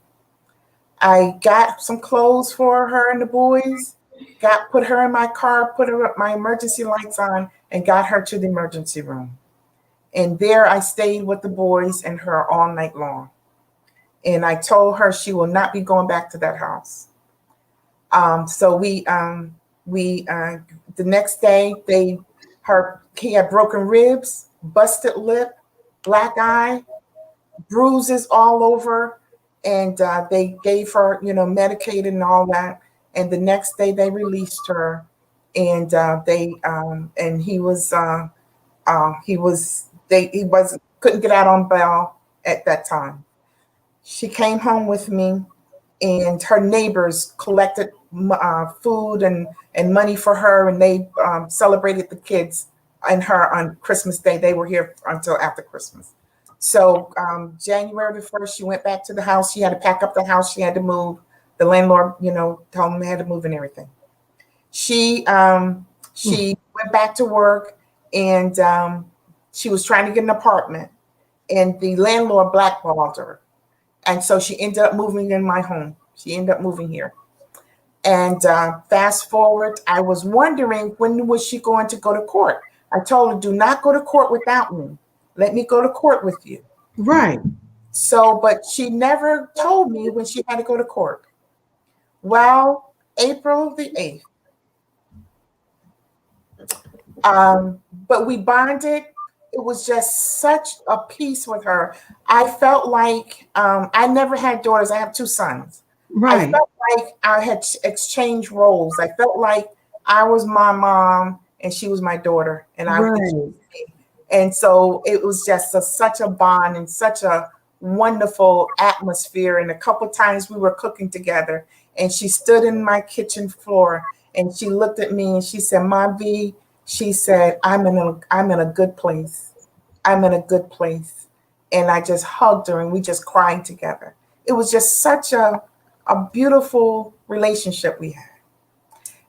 I got some clothes for her and the boys, put her in my car, put my emergency lights on, and got her to the emergency room. And there I stayed with the boys and her all night long. And I told her she will not be going back to that house. So the next day he had broken ribs, busted lip, black eye, bruises all over. And they gave her, medicated and all that. And the next day they released her. And couldn't get out on bail at that time. She came home with me and her neighbors collected food and money for her. And they celebrated the kids and her on Christmas Day. They were here until after Christmas. So January the 1st, she went back to the house. She had to pack up the house. She had to move. The landlord, told them they had to move and everything. She went back to work and she was trying to get an apartment and the landlord blackballed her. And so she ended up moving in my home. She ended up moving here. And fast forward, I was wondering when was she going to go to court? I told her, do not go to court without me. Let me go to court with you. Right. So, but she never told me when she had to go to court. Well, April the 8th. But we bonded. It was just such a peace with her. I felt like I never had daughters. I have 2 sons. Right. I felt like I had exchanged roles. I felt like I was my mom and she was my daughter. And and so it was just such a bond and such a wonderful atmosphere. And a couple of times we were cooking together and she stood in my kitchen floor and she looked at me and she said, Ma V, she said, I'm in a good place. I'm in a good place. And I just hugged her and we just cried together. It was just such a beautiful relationship we had.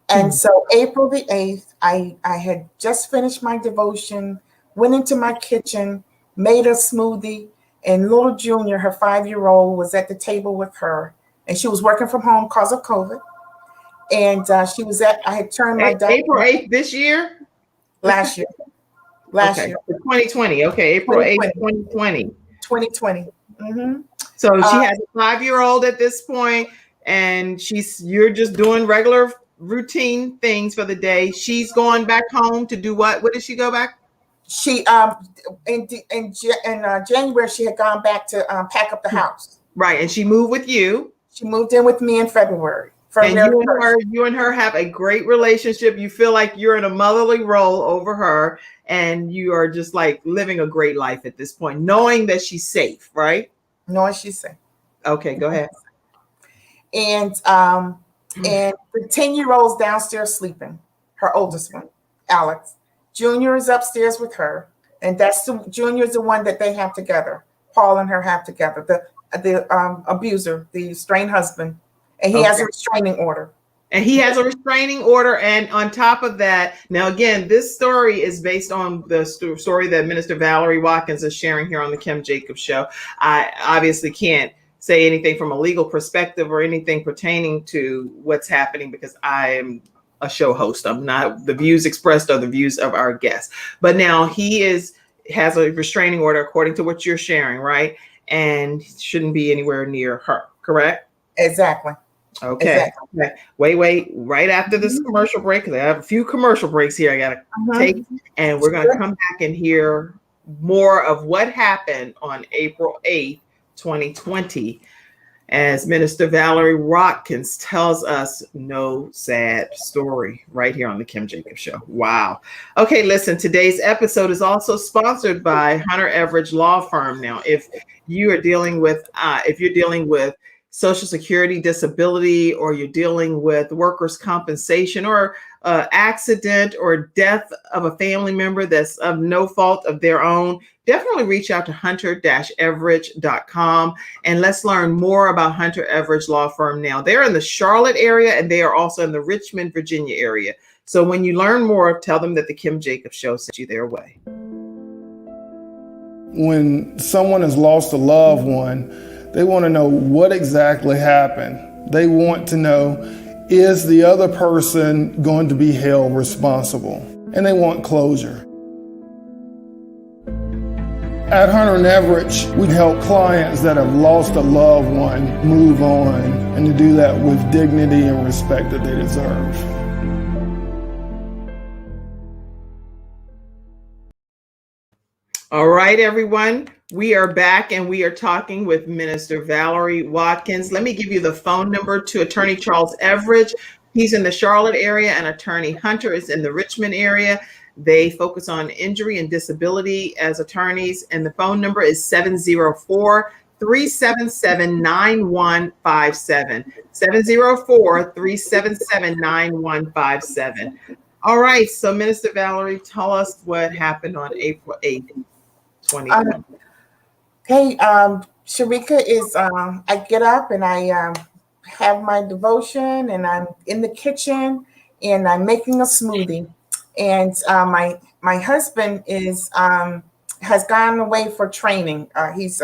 And so April the 8th, I had just finished my devotion, went into my kitchen, made a smoothie, and little Junior, her 5-year-old, was at the table with her. And she was working from home because of COVID. And I had turned my April 8th this year? Last year. Last year. 2020. Okay, April 8th, 2020. 2020. Mm-hmm. So she has a 5-year-old at this point, and you're just doing regular routine things for the day. She's going back home to do what? What did she go back? She in January she had gone back to pack up the house. Right, and she moved with you. She moved in with me in February. And you and her have a great relationship. You feel like you're in a motherly role over her, and you are just like living a great life at this point, knowing that she's safe, right? Knowing she's safe. Okay, go ahead. And the 10-year-old's downstairs sleeping, her oldest one, Alex. Junior is upstairs with her, and Junior is the one that they have together. Paul and her have together. The abuser, the estranged husband, and he has a restraining order. And he has a restraining order. And on top of that, now again, this story is based on the story that Minister Valerie Watkins is sharing here on the Kim Jacobs Show. I obviously can't say anything from a legal perspective or anything pertaining to what's happening because I am a show host. I'm not, the views expressed are the views of our guests. But now he has a restraining order according to what you're sharing, right? And shouldn't be anywhere near her, correct? Exactly. Okay. Exactly. Okay. Wait. Right after this commercial break, because I have a few commercial breaks here I got to take, and we're going to come back and hear more of what happened on April 8th, 2020, as Minister Valerie Watkins tells us no sad story right here on the Kim Jacobs Show. Wow. Okay, listen, today's episode is also sponsored by Hunter Everidge Law Firm. Now, if you're dealing with Social Security disability, or you're dealing with workers' compensation, or accident or death of a family member that's of no fault of their own, definitely reach out to hunter-everidge.com and let's learn more about Hunter Everidge Law Firm now. They're in the Charlotte area and they are also in the Richmond, Virginia area. So when you learn more, tell them that the Kim Jacobs Show sent you their way. When someone has lost a loved one, they want to know what exactly happened. They want to know, is the other person going to be held responsible? And they want closure. At Hunter & Everidge, we help clients that have lost a loved one move on, and to do that with dignity and respect that they deserve. All right, everyone. We are back and we are talking with Minister Valerie Watkins. Let me give you the phone number to Attorney Charles Everidge. He's in the Charlotte area, and Attorney Hunter is in the Richmond area. They focus on injury and disability as attorneys, and the phone number is 704-377-9157. 704-377-9157. All right, so Minister Valerie, tell us what happened on April 8th, 2020. Okay, Sharika is, I get up and I have my devotion, and I'm in the kitchen and I'm making a smoothie. And my husband is has gone away for training. He's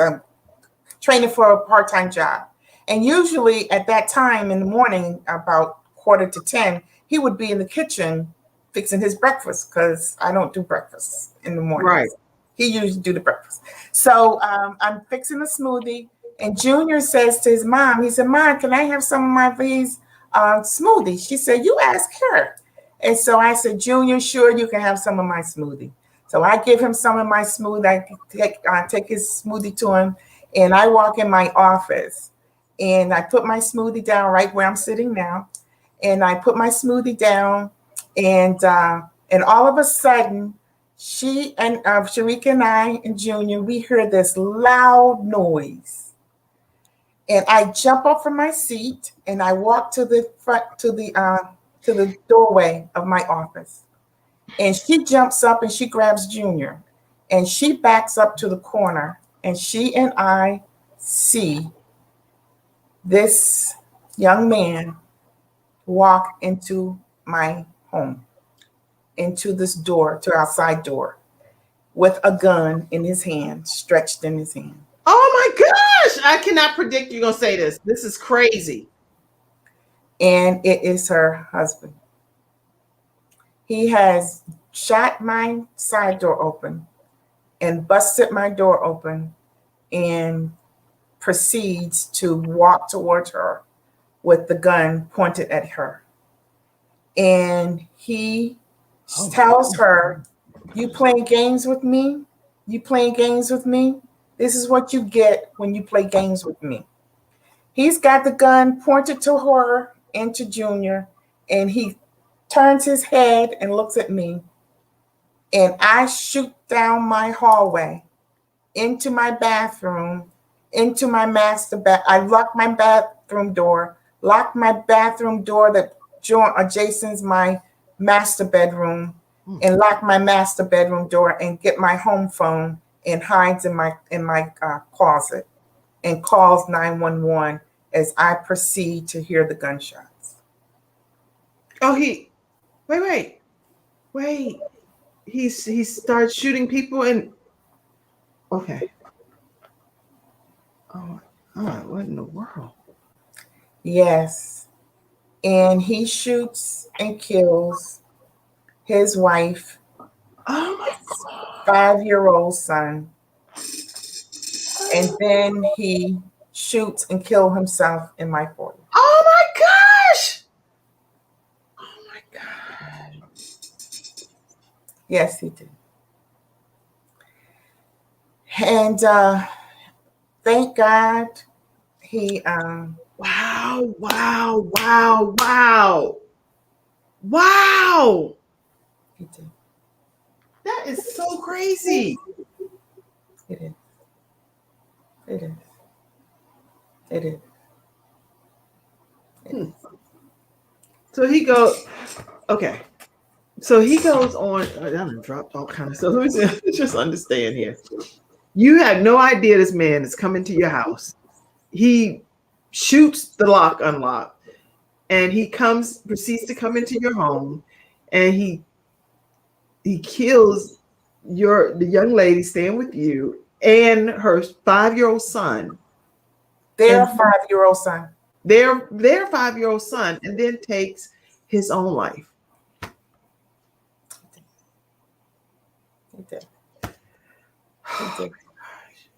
training for a part-time job. And usually at that time in the morning, about 9:45, he would be in the kitchen fixing his breakfast, because I don't do breakfast in the morning. Right. He usually do the breakfast. So I'm fixing a smoothie, and Junior says to his mom, he said, "Mom, can I have some of my V's smoothie?" She said, "You ask her." And so I said, "Junior, sure, you can have some of my smoothie." So I give him some of my smoothie. I take his smoothie to him, and I walk in my office, and I put my smoothie down right where I'm sitting now, and I put my smoothie down, and all of a sudden, she and Sharika and I and Junior, we heard this loud noise, and I jump up from my seat and I walk to the front to the doorway of my office, and she jumps up and she grabs Junior, and she backs up to the corner, and she and I see this young man walk into my home, into this door, to our side door, with a gun in his hand, stretched in his hand. Oh my gosh, I cannot predict you're going to say this. This is crazy. And it is her husband. He has shot my side door open and busted my door open and proceeds to walk towards her with the gun pointed at her. And he tells her, "You playing games with me? You playing games with me? This is what you get when you play games with me." He's got the gun pointed to her and to Junior, and he turns his head and looks at me, and I shoot down my hallway into my bathroom, into my master bath. I lock my bathroom door that adjacents my master bedroom, and lock my master bedroom door, and get my home phone and hides in my closet, and calls 911 as I proceed to hear the gunshots. Oh, wait. He starts shooting people and okay. Oh, what in the world? Yes. And he shoots and kills his wife, Oh my 5-year-old son. And then he shoots and kills himself in my 40s. Oh my gosh! Oh my god! Yes, he did. And thank God he Wow! he did. That is so crazy. It is. It is. It is. It is. So he goes. Okay. So he goes on. I done dropped all kinds of stuff. Let me just understand here. You had no idea this man is coming to your house. He shoots the lock unlocked, and he proceeds to come into your home, and he kills the young lady staying with you and her 5-year-old son. Their 5-year-old son. Their 5-year-old son, and then takes his own life. He did. He did.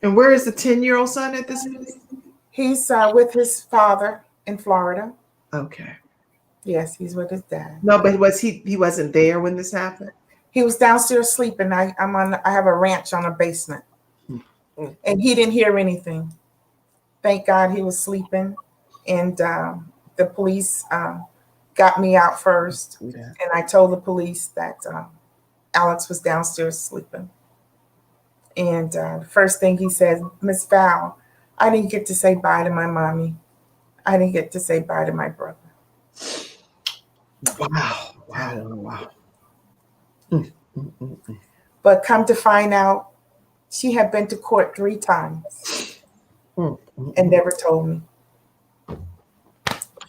And where is the 10-year-old son at this point? He's with his father in Florida. Okay. Yes, he's with his dad. No, but he wasn't there when this happened? He was downstairs sleeping. I have a ranch on a basement. And he didn't hear anything. Thank God he was sleeping. And the police got me out first. Yeah. And I told the police that Alex was downstairs sleeping. And the first thing he said, Miss Val, I didn't get to say bye to my mommy. I didn't get to say bye to my brother. Wow. But come to find out, she had been to court 3 times and never told me.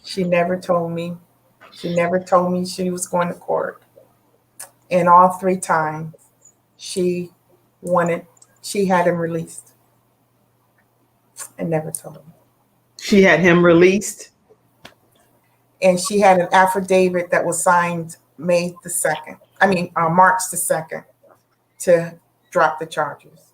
She never told me. She never told me she was going to court. And all 3 times she had him released and never told me. She had him released? And she had an affidavit that was signed March the 2nd to drop the charges.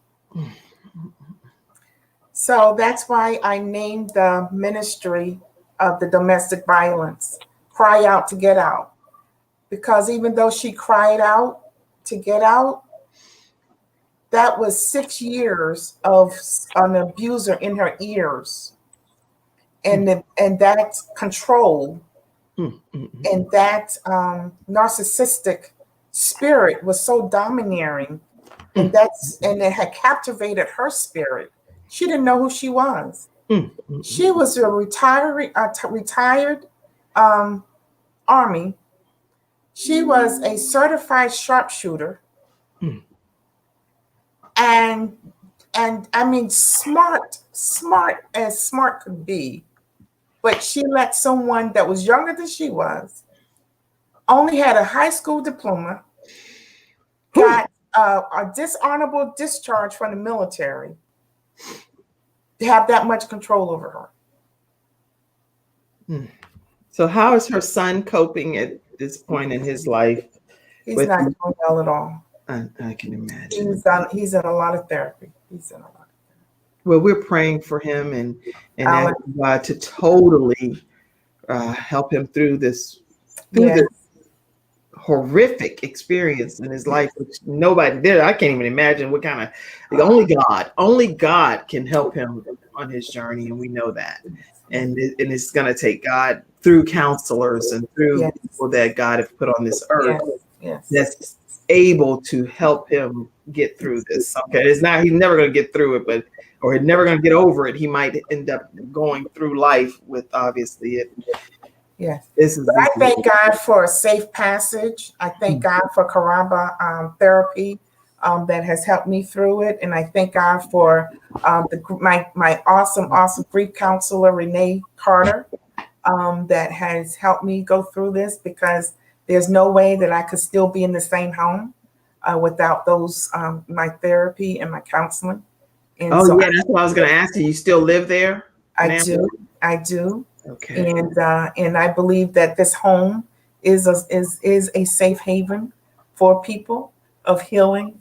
So that's why I named the ministry of the domestic violence, Cry Out to Get Out. Because even though she cried out to get out, that was 6 years of an abuser in her ears. And that control and that narcissistic spirit was so domineering, and it had captivated her spirit. She didn't know who she was. She was a retired Army. She was a certified sharpshooter, and I mean smart as smart could be. But she let someone that was younger than she was, only had a high school diploma, got a dishonorable discharge from the military, to have that much control over her. So how is her son coping at this point in his life? He's not doing well at all. I can imagine. He's in a lot of therapy. Well, we're praying for him and asking God to totally help him through this horrific experience in his life, which nobody did. I can't even imagine what kind of. Only God can help him on his journey, and we know that. And it's going to take God through counselors and through people that God has put on this earth that's able to help him get through this. Okay, he's never going to get through it, or he's never going to get over it. He might end up going through life with obviously it. Yes. But I thank God for a safe passage. I thank God for Karamba therapy that has helped me through it. And I thank God for my awesome grief counselor, Renee Carter, that has helped me go through this, because there's no way that I could still be in the same home without those my therapy and my counseling. And Oh, so yeah, that's what I was going to ask you. You still live there I now? do. Okay. And I believe that this home is a safe haven for people of healing,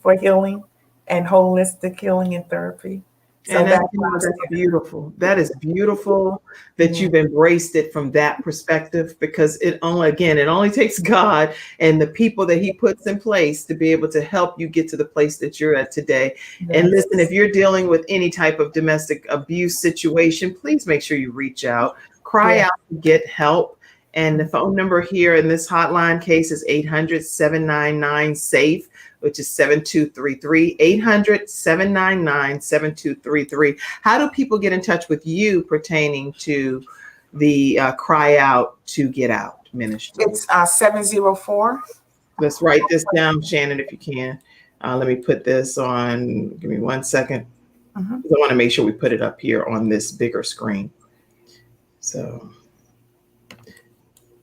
and holistic healing and therapy. So And that's why I'm that's here. beautiful. That is beautiful that you've embraced it from that perspective, because it only takes God and the people that he puts in place to be able to help you get to the place that you're at today. And listen, if you're dealing with any type of domestic abuse situation, please make sure you reach out, cry out to get help. And the phone number here in this hotline case is 800-799-SAFE, which is 7233, 800-799-7233. How do people get in touch with you pertaining to the Cry Out to Get Out ministry? It's 704. Let's write this down, Shannon, if you can. Let me put this on. Give me 1 second. I want to make sure we put it up here on this bigger screen. So,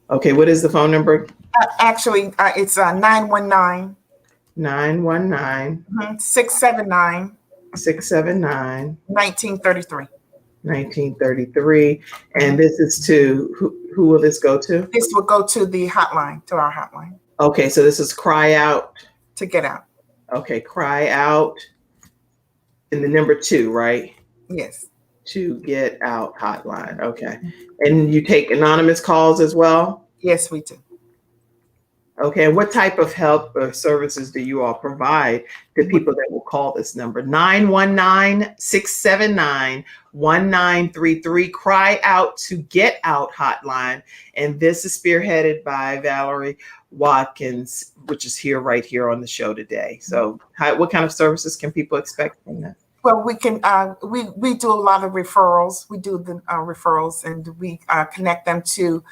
okay, what is the phone number? Actually, it's 919 919 679 679 1933. 1933. And this is to who will this go to? This will go to the hotline, to our hotline. Okay, so this is Cry Out to Get Out. Okay, Cry Out and the number 2, right? Yes. To Get Out hotline. Okay. And you take anonymous calls as well? Yes, we do. Okay, and what type of help or services do you all provide to people that will call this number? 919-679-1933, Cry Out to Get Out hotline. And this is spearheaded by Valerie Watkins, which is right here on the show today. So what kind of services can people expect from that? Well, we can, we do a lot of referrals. We do the referrals, and we connect them to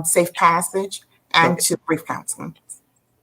Safe Passage and to brief counseling.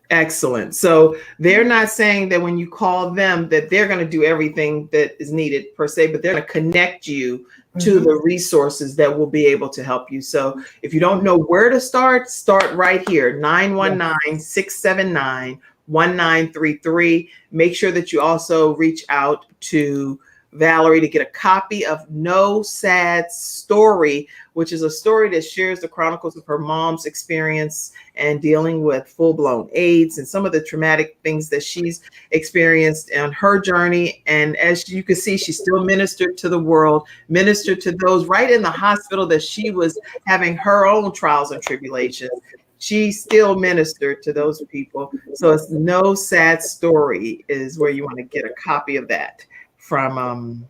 Excellent. So they're not saying that when you call them that they're going to do everything that is needed per se, but they're going to connect you to the resources that will be able to help you. So if you don't know where to start right here, 919-679-1933. Make sure that you also reach out to Valerie to get a copy of No Sad Story, which is a story that shares the chronicles of her mom's experience and dealing with full-blown AIDS and some of the traumatic things that she's experienced on her journey. And as you can see, she still ministered to the world, ministered to those right in the hospital that she was having her own trials and tribulations. She still ministered to those people. So it's No Sad Story is where you want to get a copy of that from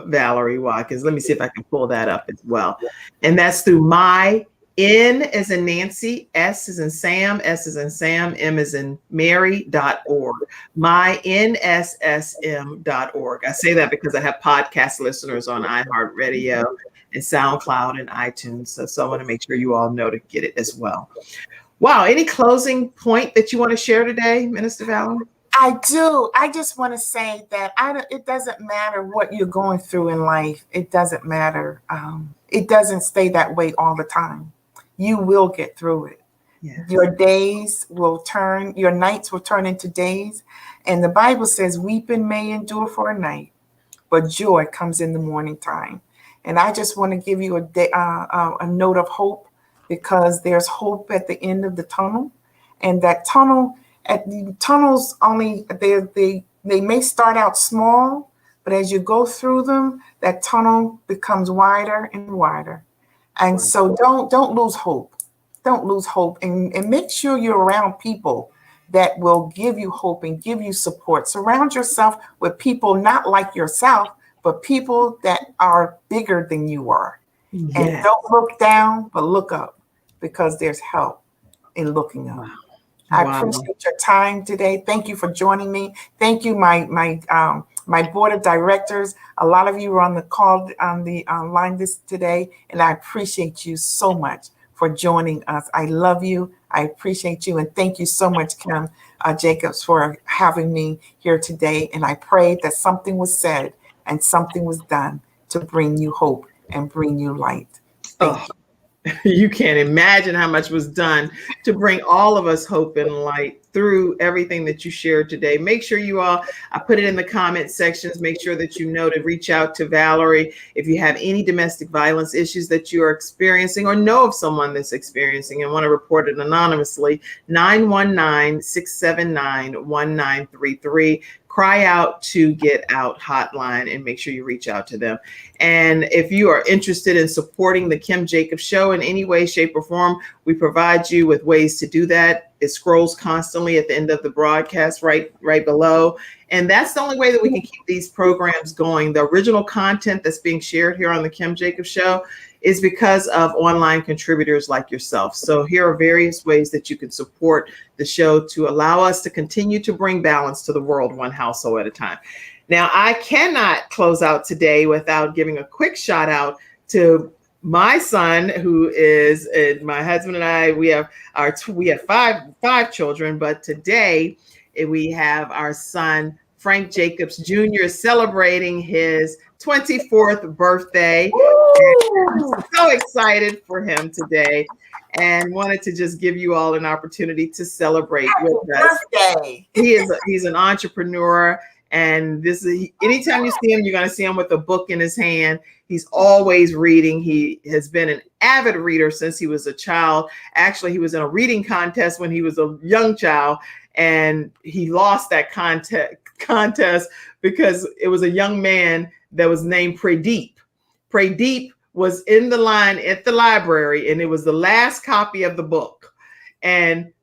Valerie Watkins. Let me see if I can pull that up as well. And that's through my N as in Nancy, S as in Sam, S as in Sam, M as in Mary.org. myNSSM.org. I say that because I have podcast listeners on iHeartRadio and SoundCloud and iTunes. So I want to make sure you all know to get it as well. Wow. Any closing point that you want to share today, Minister Valerie? I do. I just want to say that it doesn't matter what you're going through in life. It doesn't matter. It doesn't stay that way all the time. You will get through it. Yes. Your nights will turn into days. And the Bible says, weeping may endure for a night, but joy comes in the morning time. And I just want to give you a note of hope, because there's hope at the end of the tunnel. And that tunnels only, they may start out small, but as you go through them, that tunnel becomes wider and wider. And so don't lose hope. Don't lose hope, and make sure you're around people that will give you hope and give you support. Surround yourself with people not like yourself, but people that are bigger than you are. Yes. And don't look down, but look up, because there's help in looking up. Wow. I appreciate your time today. Thank you for joining me. Thank you, my board of directors. A lot of you were on the call on the line today, and I appreciate you so much for joining us. I love you. I appreciate you, and thank you so much, Kim Jacobs, for having me here today. And I pray that something was said and something was done to bring you hope and bring you light. Thank Oh, you can't imagine how much was done to bring all of us hope and light through everything that you shared today. Make sure you all, I put it in the comment sections, make sure that you know to reach out to Valerie if you have any domestic violence issues that you are experiencing or know of someone that's experiencing and want to report it anonymously. 919-679-1933. Cry Out to Get Out hotline, and make sure you reach out to them. And if you are interested in supporting the Kim Jacobs Show in any way, shape, or form, we provide you with ways to do that. It scrolls constantly at the end of the broadcast right below. And that's the only way that we can keep these programs going. The original content that's being shared here on the Kim Jacobs Show is because of online contributors like yourself. So here are various ways that you can support the show to allow us to continue to bring balance to the world, one household at a time. Now, I cannot close out today without giving a quick shout out to my son, who is my husband and I. We have five children, but today we have our son Frank Jacobs Jr. celebrating his 24th birthday. I'm so excited for him today, and wanted to just give you all an opportunity to celebrate with us. Birthday. He's an entrepreneur. And this is, anytime you see him, you're going to see him with a book in his hand. He's always reading. He has been an avid reader since he was a child. Actually, he was in a reading contest when he was a young child, and he lost that contest because it was a young man that was named Pradeep. Pradeep was in the line at the library, and it was the last copy of the book. And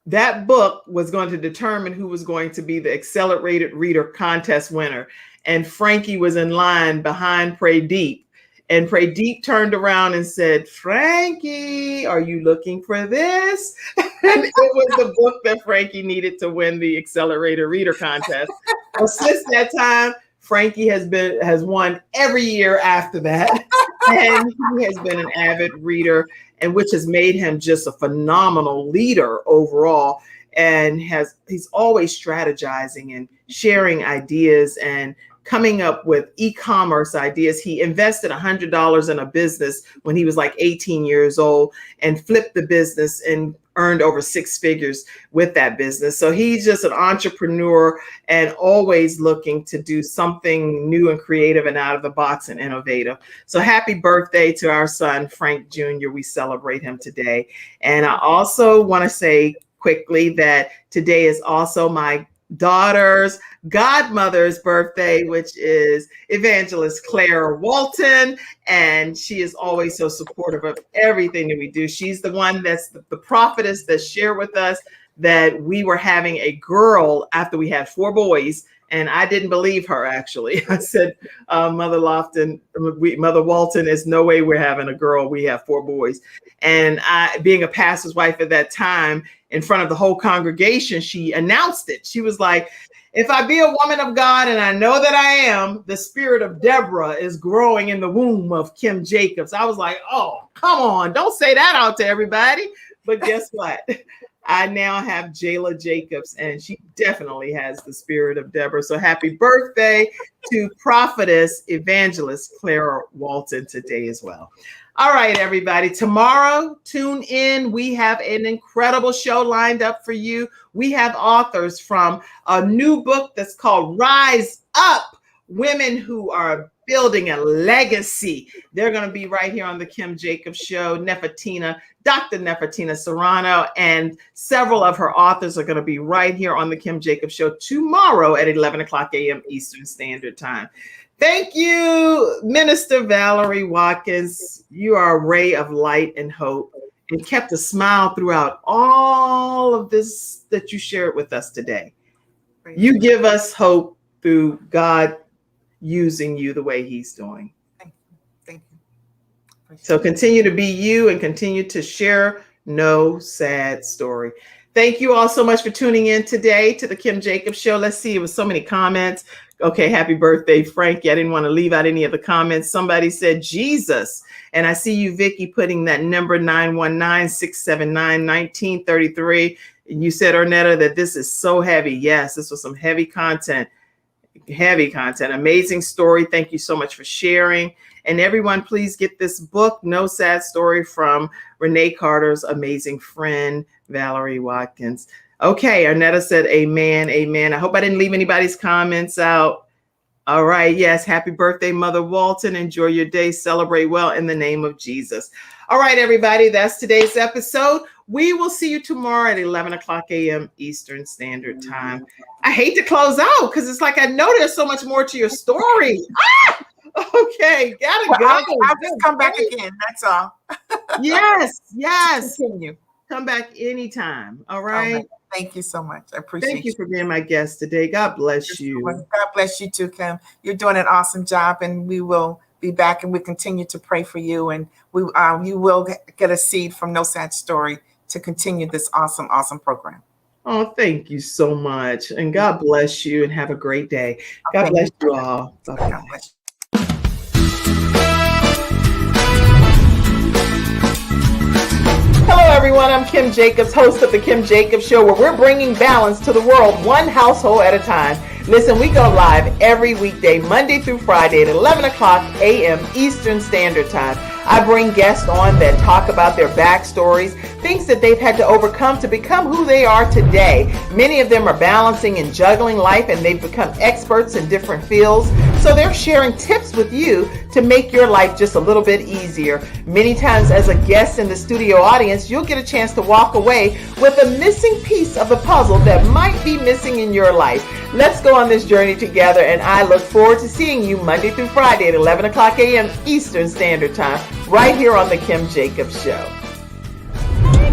that book was going to determine who was going to be the accelerated reader contest winner. And Frankie was in line behind Pradeep. And Pradeep turned around and said, "Frankie, are you looking for this?" And it was the book that Frankie needed to win the accelerated reader contest. Well, since that time, Frankie has won every year after that. And he has been an avid reader, and which has made him just a phenomenal leader overall. And he's always strategizing and sharing ideas and coming up with e-commerce ideas. He invested $100 in a business when he was like 18 years old and flipped the business and earned over six figures with that business. So he's just an entrepreneur and always looking to do something new and creative and out of the box and innovative. So happy birthday to our son, Frank Jr. We celebrate him today. And I also want to say quickly that today is also my daughter's godmother's birthday, which is Evangelist Claire Walton, and she is always so supportive of everything that we do. She's the one that's the prophetess that shared with us that we were having a girl after we had four boys, and I didn't believe her, actually. I said, Mother Walton, there's no way we're having a girl. We have four boys. And I, being a pastor's wife at that time, in front of the whole congregation, she announced it. She was like, "If I be a woman of God, and I know that I am, the spirit of Deborah is growing in the womb of Kim Jacobs." I was like, "Oh, come on, don't say that out to everybody." But guess what? I now have Jayla Jacobs, and she definitely has the spirit of Deborah. So happy birthday to prophetess evangelist Clara Walton today as well. All right, everybody. Tomorrow, tune in. We have an incredible show lined up for you. We have authors from a new book that's called Rise Up, Women Who Are Building a Legacy. They're going to be right here on the Kim Jacobs Show. Dr. Nefertina Serrano, and several of her authors are going to be right here on the Kim Jacobs Show tomorrow at 11 o'clock a.m. Eastern Standard Time. Thank you, Minister Valerie Watkins. You are a ray of light and hope, and kept a smile throughout all of this that you shared with us today. You give us hope through God using you the way he's doing. Thank you. So continue to be you and continue to share no sad story. Thank you all so much for tuning in today to the Kim Jacobs Show. Let's see, it was so many comments. Okay, happy birthday, Frankie. I didn't want to leave out any of the comments. Somebody said Jesus. And I see you, Vicky, putting that number 919-679-1933. And you said, Ornetta, that this is so heavy. Yes, this was some heavy content. Heavy content, amazing story. Thank you so much for sharing. And everyone, please get this book, No Sad Story, from Renee Carter's amazing friend, Valerie Watkins. Okay, Arnetta said, amen, amen. I hope I didn't leave anybody's comments out. All right, yes, happy birthday, Mother Walton. Enjoy your day. Celebrate well in the name of Jesus. All right, everybody, that's today's episode. We will see you tomorrow at 11 o'clock a.m. Eastern Standard Time. I hate to close out because it's like I know there's so much more to your story. Okay, gotta go. I'll just come back again. That's all. Yes. Continue. Come back anytime. All right. Okay. Thank you so much. I appreciate Thank you for being my guest today. God bless you. God bless you too, Kim. You're doing an awesome job, and we will be back, and we continue to pray for you, and you will get a seed from No Sad Story to continue this awesome program. Oh, thank you so much. And God bless you, and have a great day. God bless you all. Bye-bye. God bless you. Hello, everyone. I'm Kim Jacobs, host of The Kim Jacobs Show, where we're bringing balance to the world one household at a time. Listen, we go live every weekday, Monday through Friday at 11 o'clock a.m. Eastern Standard Time. I bring guests on that talk about their backstories, things that they've had to overcome to become who they are today. Many of them are balancing and juggling life, and they've become experts in different fields. So they're sharing tips with you to make your life just a little bit easier. Many times as a guest in the studio audience, you'll get a chance to walk away with a missing piece of the puzzle that might be missing in your life. Let's go on this journey together, and I look forward to seeing you Monday through Friday at 11 o'clock a.m. Eastern Standard Time, right here on The Kim Jacobs Show. You